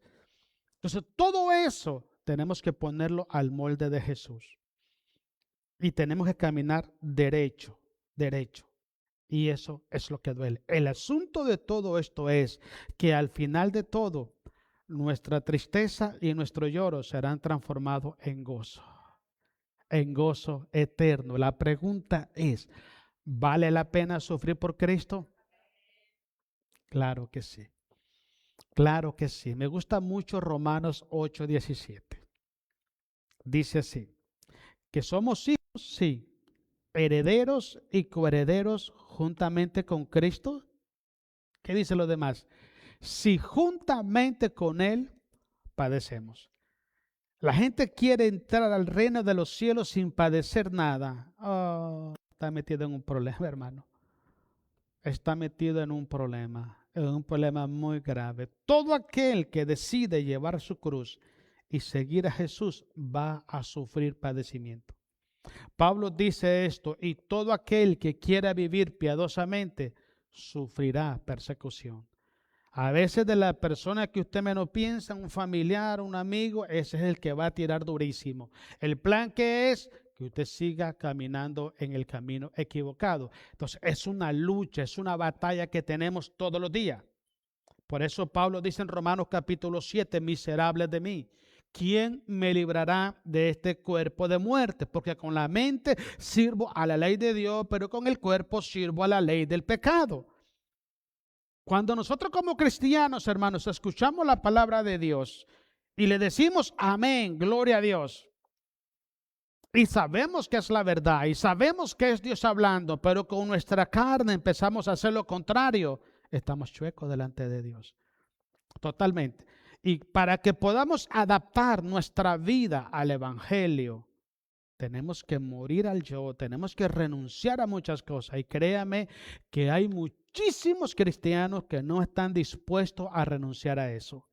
Entonces, todo eso tenemos que ponerlo al molde de Jesús. Y tenemos que caminar derecho, derecho. Y eso es lo que duele. El asunto de todo esto es que al final de todo, nuestra tristeza y nuestro lloro serán transformados en gozo eterno. La pregunta es, ¿vale la pena sufrir por Cristo? Claro que sí. Claro que sí. Me gusta mucho Romanos 8:17. Dice así, que somos hijos, sí, herederos y coherederos juntamente con Cristo. ¿Qué dice lo demás? Si juntamente con Él padecemos. La gente quiere entrar al reino de los cielos sin padecer nada. Oh, está metido en un problema, hermano. Está metido en un problema muy grave. Todo aquel que decide llevar su cruz y seguir a Jesús va a sufrir padecimiento. Pablo dice esto, y todo aquel que quiera vivir piadosamente sufrirá persecución. A veces de la persona que usted menos piensa, un familiar, un amigo, ese es el que va a tirar durísimo. El plan que es que usted siga caminando en el camino equivocado. Entonces es una lucha, es una batalla que tenemos todos los días. Por eso Pablo dice en Romanos capítulo 7, miserables de mí, ¿quién me librará de este cuerpo de muerte? Porque con la mente sirvo a la ley de Dios, pero con el cuerpo sirvo a la ley del pecado. Cuando nosotros como cristianos, hermanos, escuchamos la palabra de Dios y le decimos amén, gloria a Dios, y sabemos que es la verdad y sabemos que es Dios hablando, pero con nuestra carne empezamos a hacer lo contrario, estamos chuecos delante de Dios. Totalmente. Y para que podamos adaptar nuestra vida al Evangelio, tenemos que morir al yo, tenemos que renunciar a muchas cosas. Y créame que hay muchísimos cristianos que no están dispuestos a renunciar a eso.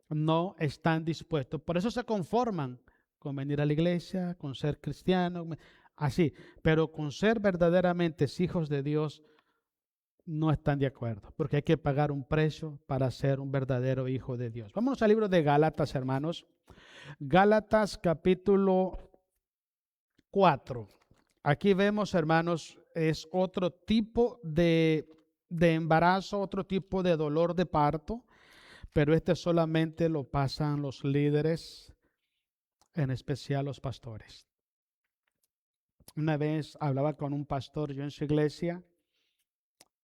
No están dispuestos. Por eso se conforman con venir a la iglesia, con ser cristianos, así. Pero con ser verdaderamente hijos de Dios, no están de acuerdo. Porque hay que pagar un precio para ser un verdadero hijo de Dios. Vámonos al libro de Gálatas, hermanos. Gálatas capítulo 4. Aquí vemos, hermanos, es otro tipo de embarazo, otro tipo de dolor de parto, pero este solamente lo pasan los líderes, en especial los pastores. Una vez hablaba con un pastor yo en su iglesia,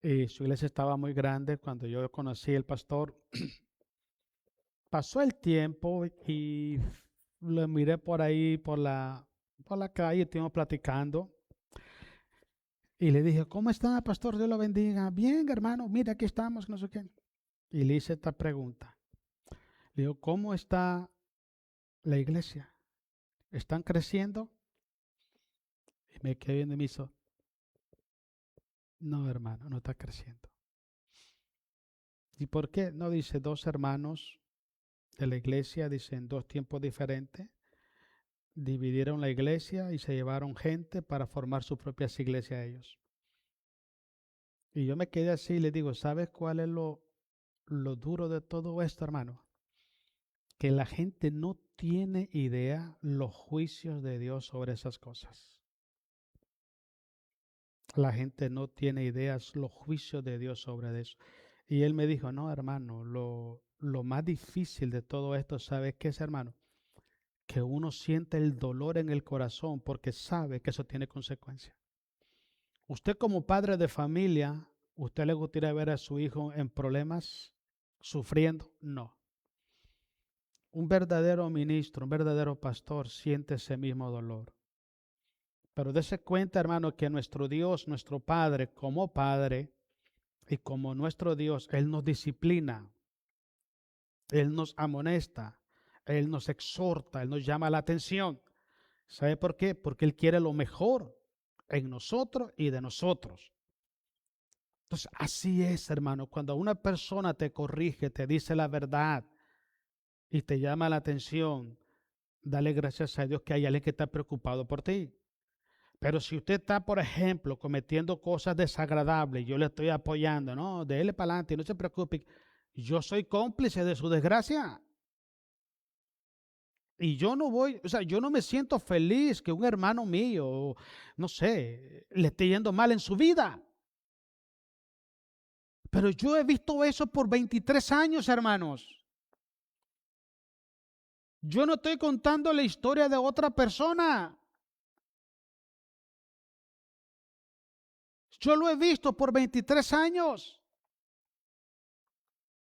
y su iglesia estaba muy grande. Cuando yo conocí al pastor, pasó el tiempo y lo miré por ahí, por la calle, estuvimos platicando. Y le dije, ¿cómo está, pastor? Dios lo bendiga. Bien, hermano, mira, aquí estamos, no sé qué. Y le hice esta pregunta. Le digo, ¿cómo está la iglesia? ¿Están creciendo? Y me quedé viendo y me hizo, No, hermano, no está creciendo. ¿Y por qué? No, dice, dos hermanos de la iglesia, dice, en dos tiempos diferentes, dividieron la iglesia y se llevaron gente para formar sus propias iglesias ellos. Y yo me quedé así y le digo, ¿sabes cuál es lo duro de todo esto, hermano? Que la gente no tiene idea los juicios de Dios sobre esas cosas. La gente no tiene ideas los juicios de Dios sobre eso. Y él me dijo, no, hermano, lo más difícil de todo esto, ¿sabes qué es, hermano? Que uno siente el dolor en el corazón porque sabe que eso tiene consecuencias. Usted como padre de familia, ¿usted le gustaría ver a su hijo en problemas, sufriendo? No. Un verdadero ministro, un verdadero pastor siente ese mismo dolor. Pero dése cuenta, hermano, que nuestro Dios, nuestro Padre, como Padre y como nuestro Dios, Él nos disciplina, Él nos amonesta, Él nos exhorta, Él nos llama la atención. ¿Sabe por qué? Porque Él quiere lo mejor en nosotros y de nosotros. Entonces, así es, hermano, cuando una persona te corrige, te dice la verdad y te llama la atención, dale gracias a Dios que hay alguien que está preocupado por ti. Pero si usted está, por ejemplo, cometiendo cosas desagradables, yo le estoy apoyando, no, déle para adelante, no se preocupe. Yo soy cómplice de su desgracia. Y yo no voy, o sea, yo no me siento feliz que un hermano mío, no sé, le esté yendo mal en su vida. Pero yo he visto eso por 23 años, hermanos. Yo no estoy contando la historia de otra persona. Yo lo he visto por 23 años.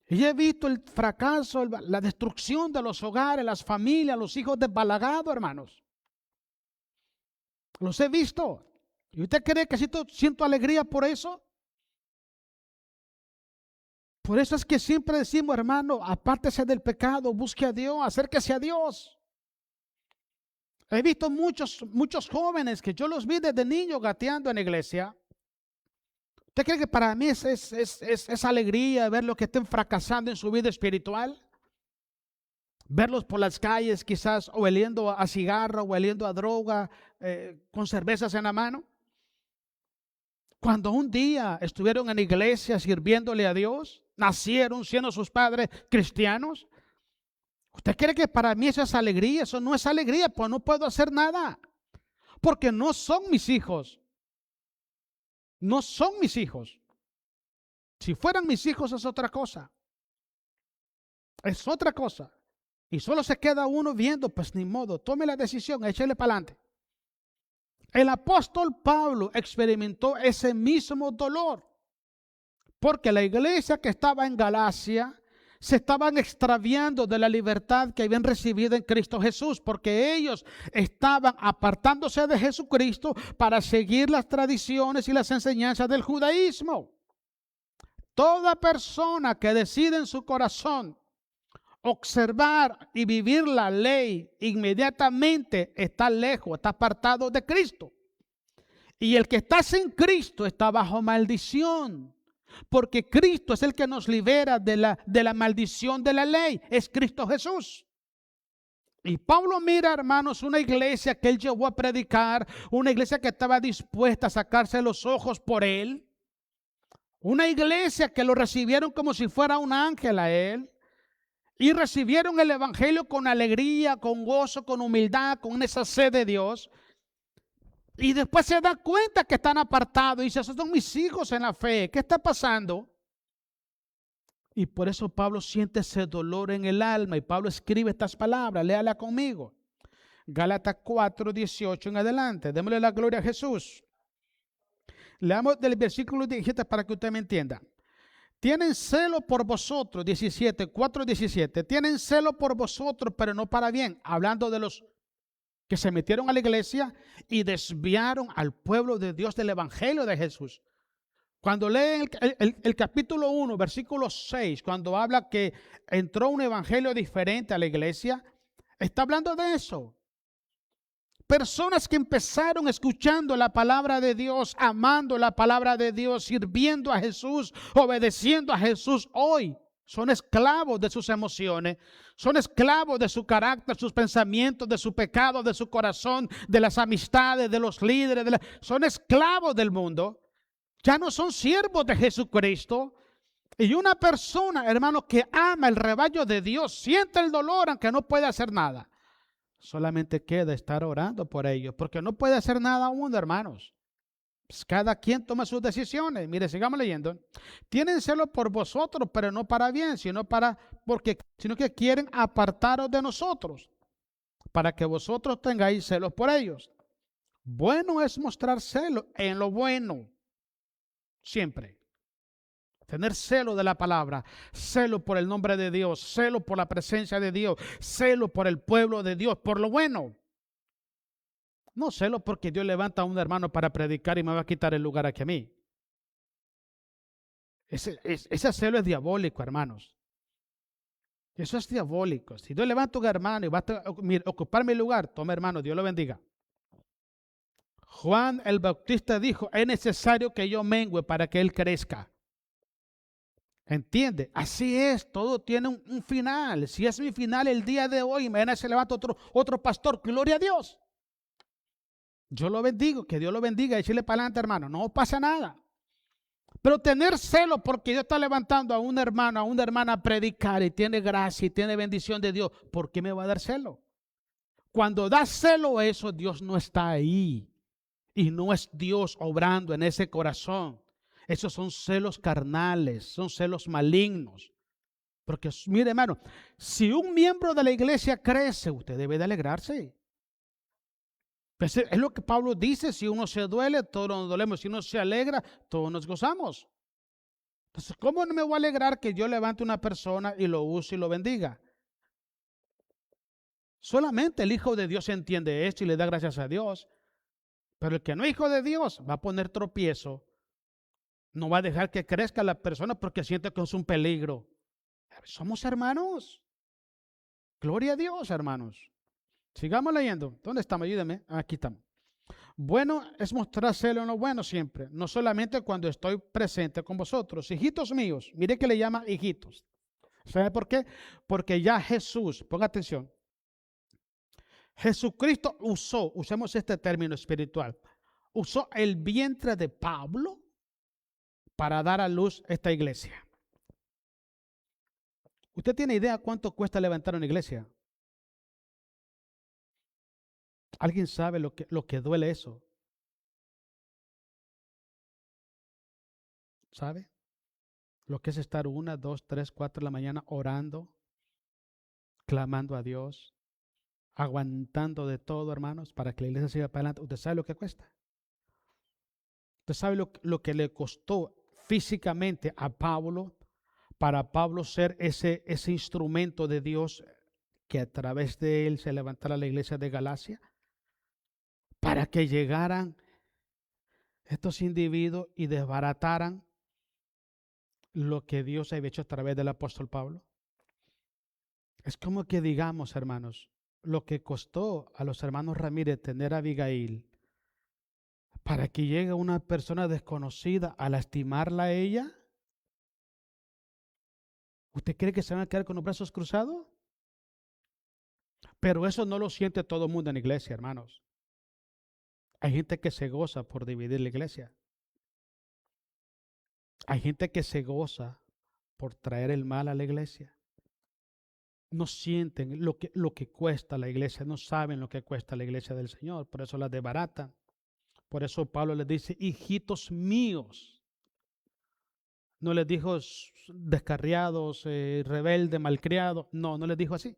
Y he visto el fracaso, la destrucción de los hogares, las familias, los hijos desbalagados, hermanos. Los he visto. ¿Y usted cree que siento alegría por eso? Por eso es que siempre decimos, hermano, apártese del pecado, busque a Dios, acérquese a Dios. He visto muchos jóvenes que yo los vi desde niños gateando en la iglesia. ¿Usted cree que para mí es alegría verlos que estén fracasando en su vida espiritual? Verlos por las calles quizás oliendo a cigarro, oliendo a droga, con cervezas en la mano. Cuando un día estuvieron en la iglesia sirviéndole a Dios, nacieron siendo sus padres cristianos. ¿Usted cree que para mí eso es alegría? Eso no es alegría, pues no puedo hacer nada. Porque no son mis hijos. No son mis hijos. Si fueran mis hijos es otra cosa. Es otra cosa. Y solo se queda uno viendo, pues ni modo, tome la decisión, échele para adelante. El apóstol Pablo experimentó ese mismo dolor. Porque la iglesia que estaba en Galacia se estaban extraviando de la libertad que habían recibido en Cristo Jesús, porque ellos estaban apartándose de Jesucristo para seguir las tradiciones y las enseñanzas del judaísmo. Toda persona que decide en su corazón observar y vivir la ley, inmediatamente está lejos, está apartado de Cristo. Y el que está sin Cristo está bajo maldición. Porque Cristo es el que nos libera de la maldición de la ley. Es Cristo Jesús. Y Pablo mira, hermanos, una iglesia que él llevó a predicar, una iglesia que estaba dispuesta a sacarse los ojos por él, una iglesia que lo recibieron como si fuera un ángel a él, y recibieron el evangelio con alegría, con gozo, con humildad, con esa sed de Dios. Y después se da cuenta que están apartados y dice, esos son mis hijos en la fe. ¿Qué está pasando? Y por eso Pablo siente ese dolor en el alma. Y Pablo escribe estas palabras. Léala conmigo. Gálatas 4:18 en adelante. Démosle la gloria a Jesús. Leamos del versículo 17 para que usted me entienda. Tienen celo por vosotros, 4:17. Tienen celo por vosotros, pero no para bien. Hablando de los que se metieron a la iglesia y desviaron al pueblo de Dios del evangelio de Jesús. Cuando leen el capítulo 1, versículo 6, cuando habla que entró un evangelio diferente a la iglesia, está hablando de eso. Personas que empezaron escuchando la palabra de Dios, amando la palabra de Dios, sirviendo a Jesús, obedeciendo a Jesús, hoy son esclavos de sus emociones, son esclavos de su carácter, sus pensamientos, de su pecado, de su corazón, de las amistades, de los líderes, son esclavos del mundo. Ya no son siervos de Jesucristo. Y una persona, hermano, que ama el rebaño de Dios, siente el dolor aunque no puede hacer nada. Solamente queda estar orando por ellos, porque no puede hacer nada aún, hermanos. Pues cada quien toma sus decisiones. Mire, sigamos leyendo. Tienen celo por vosotros, pero no para bien, sino que quieren apartaros de nosotros, para que vosotros tengáis celos por ellos. Bueno es mostrar celo en lo bueno, siempre. Tener celo de la palabra, celo por el nombre de Dios, celo por la presencia de Dios, celo por el pueblo de Dios, por lo bueno. No celo porque Dios levanta a un hermano para predicar y me va a quitar el lugar aquí a mí. Ese celo es diabólico, hermanos. Eso es diabólico. Si Dios levanta a un hermano y va a ocupar mi lugar, toma, hermano, Dios lo bendiga. Juan el Bautista dijo, es necesario que yo mengüe para que él crezca. ¿Entiende? Así es, todo tiene un final. Si es mi final el día de hoy, mañana se levanta otro pastor, gloria a Dios. Yo lo bendigo, que Dios lo bendiga y decirle para adelante, hermano, no pasa nada. Pero tener celo porque Dios está levantando a un hermano, a una hermana a predicar y tiene gracia y tiene bendición de Dios, ¿por qué me va a dar celo? Cuando da celo eso, Dios no está ahí y no es Dios obrando en ese corazón. Esos son celos carnales, son celos malignos. Porque mire, hermano, si un miembro de la iglesia crece, usted debe de alegrarse. Pues es lo que Pablo dice, si uno se duele, todos nos dolemos. Si uno se alegra, todos nos gozamos. Entonces, ¿cómo no me voy a alegrar que yo levante una persona y lo use y lo bendiga? Solamente el Hijo de Dios entiende esto y le da gracias a Dios. Pero el que no es hijo de Dios va a poner tropiezo. No va a dejar que crezca la persona porque siente que es un peligro. Somos hermanos. Gloria a Dios, hermanos. Sigamos leyendo. ¿Dónde estamos? Ayúdame. Aquí estamos. Bueno es mostrar celo en lo bueno siempre, no solamente cuando estoy presente con vosotros. Hijitos míos, mire que le llama hijitos. ¿Sabe por qué? Porque ya Jesús, ponga atención, Jesucristo usemos este término espiritual, usó el vientre de Pablo para dar a luz esta iglesia. ¿Usted tiene idea cuánto cuesta levantar una iglesia? ¿Alguien sabe lo que duele eso? ¿Sabe? Lo que es estar 1, 2, 3, 4 de la mañana orando, clamando a Dios, aguantando de todo, hermanos, para que la iglesia siga para adelante. ¿Usted sabe lo que cuesta? ¿Usted sabe lo que le costó físicamente a Pablo, para Pablo ser ese instrumento de Dios que a través de él se levantara la iglesia de Galacia? Para que llegaran estos individuos y desbarataran lo que Dios había hecho a través del apóstol Pablo. Es como que digamos, hermanos, lo que costó a los hermanos Ramírez tener a Abigail para que llegue una persona desconocida a lastimarla a ella. ¿Usted cree que se van a quedar con los brazos cruzados? Pero eso no lo siente todo el mundo en la iglesia, hermanos. Hay gente que se goza por dividir la iglesia. Hay gente que se goza por traer el mal a la iglesia. No sienten lo que cuesta la iglesia, no saben lo que cuesta la iglesia del Señor, por eso la desbaratan. Por eso Pablo les dice, hijitos míos. No les dijo descarriados, rebeldes, malcriados. No les dijo así.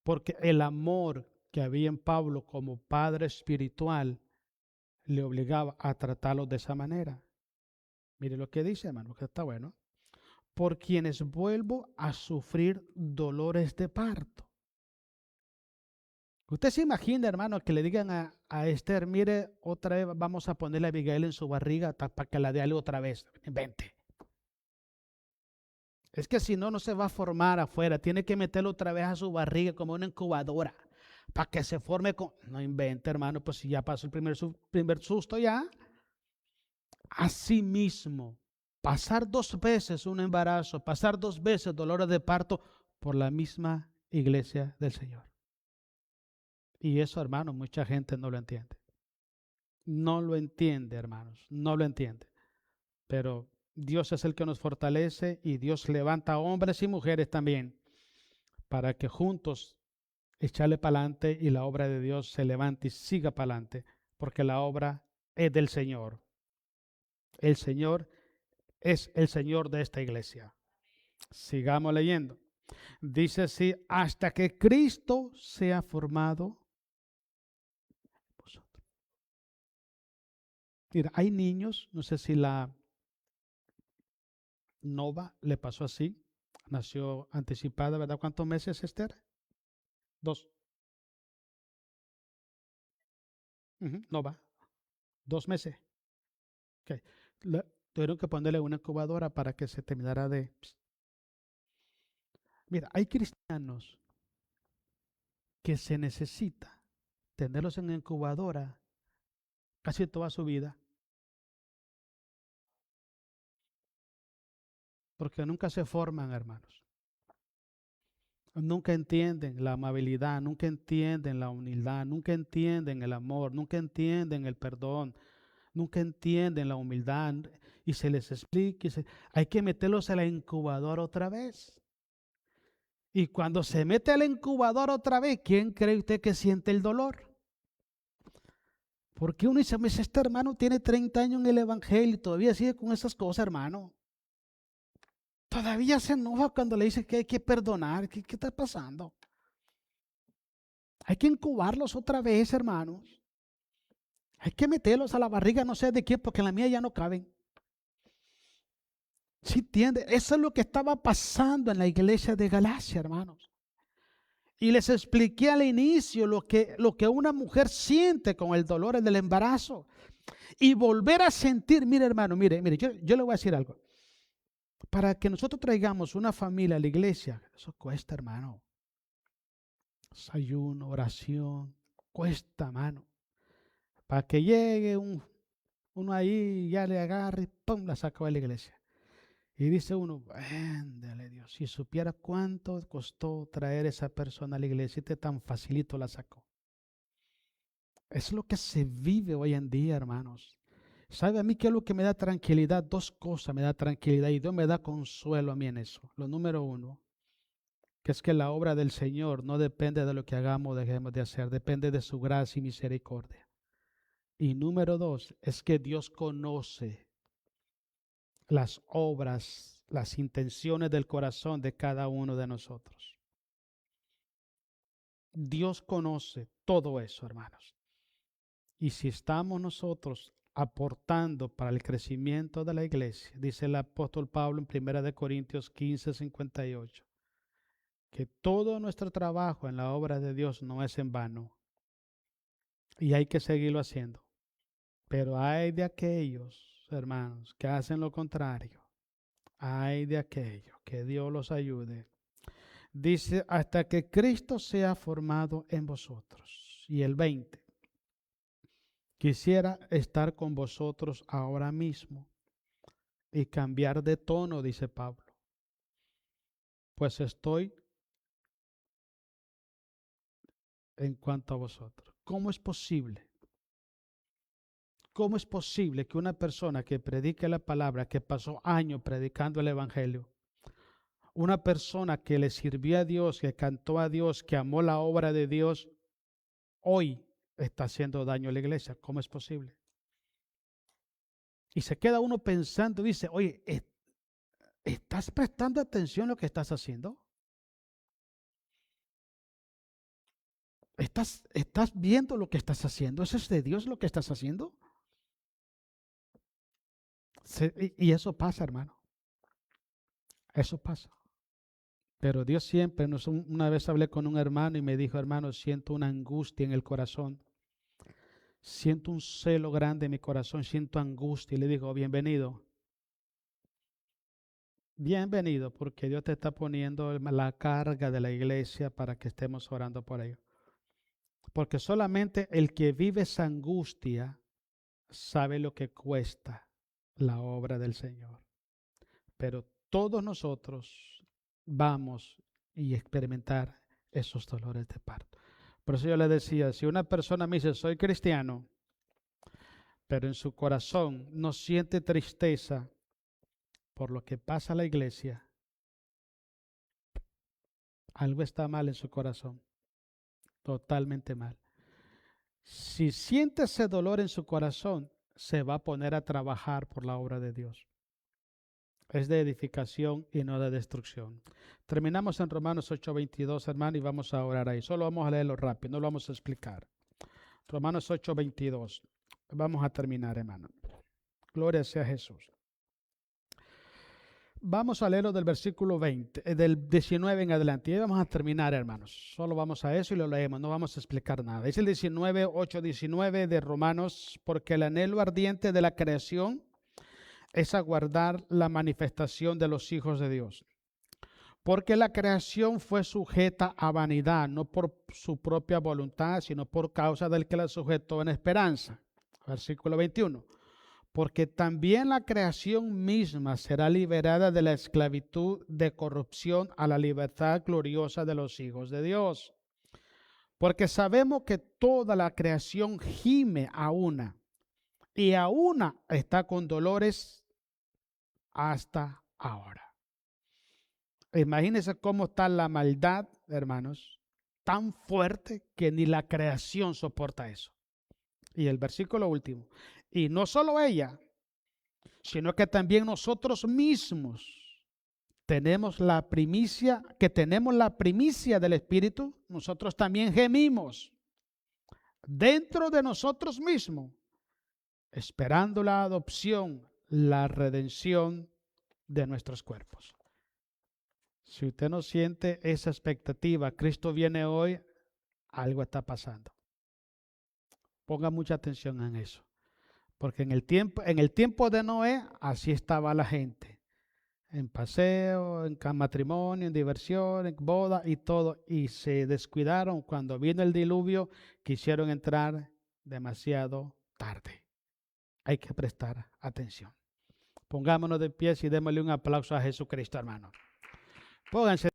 Porque el amor que había en Pablo como padre espiritual le obligaba a tratarlos de esa manera. Mire lo que dice, hermano, que está bueno. Por quienes vuelvo a sufrir dolores de parto. Usted se imagina, hermano, que le digan a Esther, mire, otra vez vamos a ponerle a Abigail en su barriga para que la dé algo otra vez. Invente. Es que si no, no se va a formar afuera. Tiene que meterlo otra vez a su barriga como una incubadora para que se forme con... No invente, hermano, pues si ya pasó el primer susto ya. Asimismo, pasar 2 veces un embarazo, pasar 2 veces dolores de parto por la misma iglesia del Señor. Y eso, hermano, mucha gente no lo entiende. No lo entiende, hermanos, no lo entiende. Pero Dios es el que nos fortalece y Dios levanta a hombres y mujeres también para que juntos echarle para adelante y la obra de Dios se levante y siga para adelante, porque la obra es del Señor. El Señor es el Señor de esta iglesia. Sigamos leyendo. Dice así, hasta que Cristo sea formado en vosotros. Mira, hay niños, no sé si la Nova le pasó así, nació anticipada, ¿verdad? ¿Cuántos meses, Esther? 2. Nova, 2 meses. Okay. Tuvieron que ponerle una incubadora para que se terminara de... Mira, hay cristianos que se necesita tenerlos en incubadora casi toda su vida, porque nunca se forman, hermanos. Nunca entienden la amabilidad, nunca entienden la humildad, nunca entienden el amor, nunca entienden el perdón, nunca entienden la humildad. Y se les explica, hay que meterlos a la incubadora otra vez. Y cuando se mete a la incubadora otra vez, ¿quién cree usted que siente el dolor? Porque uno dice, este hermano tiene 30 años en el evangelio y todavía sigue con esas cosas, hermano. Todavía se enoja cuando le dice que hay que perdonar. ¿Qué está pasando? Hay que incubarlos otra vez, hermanos. Hay que meterlos a la barriga, no sé de quién, porque en la mía ya no caben. ¿Sí entiende? Eso es lo que estaba pasando en la iglesia de Galacia, hermanos. Y les expliqué al inicio lo que una mujer siente con el dolor del embarazo. Y volver a sentir, mire hermano, mire, yo le voy a decir algo. Para que nosotros traigamos una familia a la iglesia, eso cuesta, hermano. Ayuno, oración, cuesta, hermano. Para que llegue uno ahí, ya le agarre y ¡pum! La sacó de la iglesia. Y dice uno, véndale Dios, si supiera cuánto costó traer esa persona a la iglesia, y tan facilito la sacó. Es lo que se vive hoy en día, hermanos. ¿Sabe a mí qué es lo que me da tranquilidad? 2 cosas me da tranquilidad y Dios me da consuelo a mí en eso. Lo número 1, que es que la obra del Señor no depende de lo que hagamos o dejemos de hacer, depende de su gracia y misericordia. Y número 2, es que Dios conoce las obras, las intenciones del corazón de cada uno de nosotros. Dios conoce todo eso, hermanos. Y si estamos nosotros aportando para el crecimiento de la iglesia, dice el apóstol Pablo en 1 Corintios 15:58, que todo nuestro trabajo en la obra de Dios no es en vano y hay que seguirlo haciendo. Pero hay de aquellos, hermanos, que hacen lo contrario. Hay de aquellos, que Dios los ayude. Dice, hasta que Cristo sea formado en vosotros. Y el 20. Quisiera estar con vosotros ahora mismo y cambiar de tono, dice Pablo. Pues estoy en cuanto a vosotros. ¿Cómo es posible? ¿Cómo es posible que una persona que predique la palabra, que pasó años predicando el evangelio, una persona que le sirvió a Dios, que cantó a Dios, que amó la obra de Dios, hoy está haciendo daño a la iglesia? ¿Cómo es posible? Y se queda uno pensando, dice, oye, ¿estás prestando atención a lo que estás haciendo? ¿Estás viendo lo que estás haciendo? ¿Eso es de Dios lo que estás haciendo? Y eso pasa, hermano. Eso pasa. Pero Dios siempre una vez hablé con un hermano y me dijo, hermano, siento una angustia en el corazón. Siento un celo grande en mi corazón, siento angustia. Y le digo, bienvenido. Bienvenido, porque Dios te está poniendo la carga de la iglesia para que estemos orando por ello. Porque solamente el que vive esa angustia sabe lo que cuesta la obra del Señor. Pero todos nosotros vamos y experimentar esos dolores de parto. Por eso yo le decía, si una persona me dice, soy cristiano, pero en su corazón no siente tristeza por lo que pasa en la iglesia, algo está mal en su corazón, totalmente mal. Si siente ese dolor en su corazón, se va a poner a trabajar por la obra de Dios. Es de edificación y no de destrucción. Terminamos en Romanos 8:22, hermano, y vamos a orar ahí. Solo vamos a leerlo rápido, no lo vamos a explicar. Romanos 8:22. Vamos a terminar, hermano. Gloria sea a Jesús. Vamos a leerlo del versículo 20, del 19 en adelante. Y vamos a terminar, hermanos. Solo vamos a eso y lo leemos, no vamos a explicar nada. Dice el 19, 8:19 de Romanos, porque el anhelo ardiente de la creación es aguardar la manifestación de los hijos de Dios. Porque la creación fue sujeta a vanidad, no por su propia voluntad, sino por causa del que la sujetó en esperanza. Versículo 21. Porque también la creación misma será liberada de la esclavitud de corrupción a la libertad gloriosa de los hijos de Dios. Porque sabemos que toda la creación gime a una, y a una está con dolores hasta ahora. Imagínense cómo está la maldad, hermanos, tan fuerte que ni la creación soporta eso. Y el versículo último. Y no solo ella, sino que también nosotros mismos tenemos la primicia, del Espíritu, nosotros también gemimos dentro de nosotros mismos, esperando la adopción, la redención de nuestros cuerpos. Si usted no siente esa expectativa, Cristo viene hoy, algo está pasando. Ponga mucha atención en eso. Porque en el tiempo de Noé, así estaba la gente. En paseo, en matrimonio, en diversión, en boda y todo. Y se descuidaron cuando vino el diluvio, quisieron entrar demasiado tarde. Hay que prestar atención. Pongámonos de pie y démosle un aplauso a Jesucristo, hermano. Pónganse.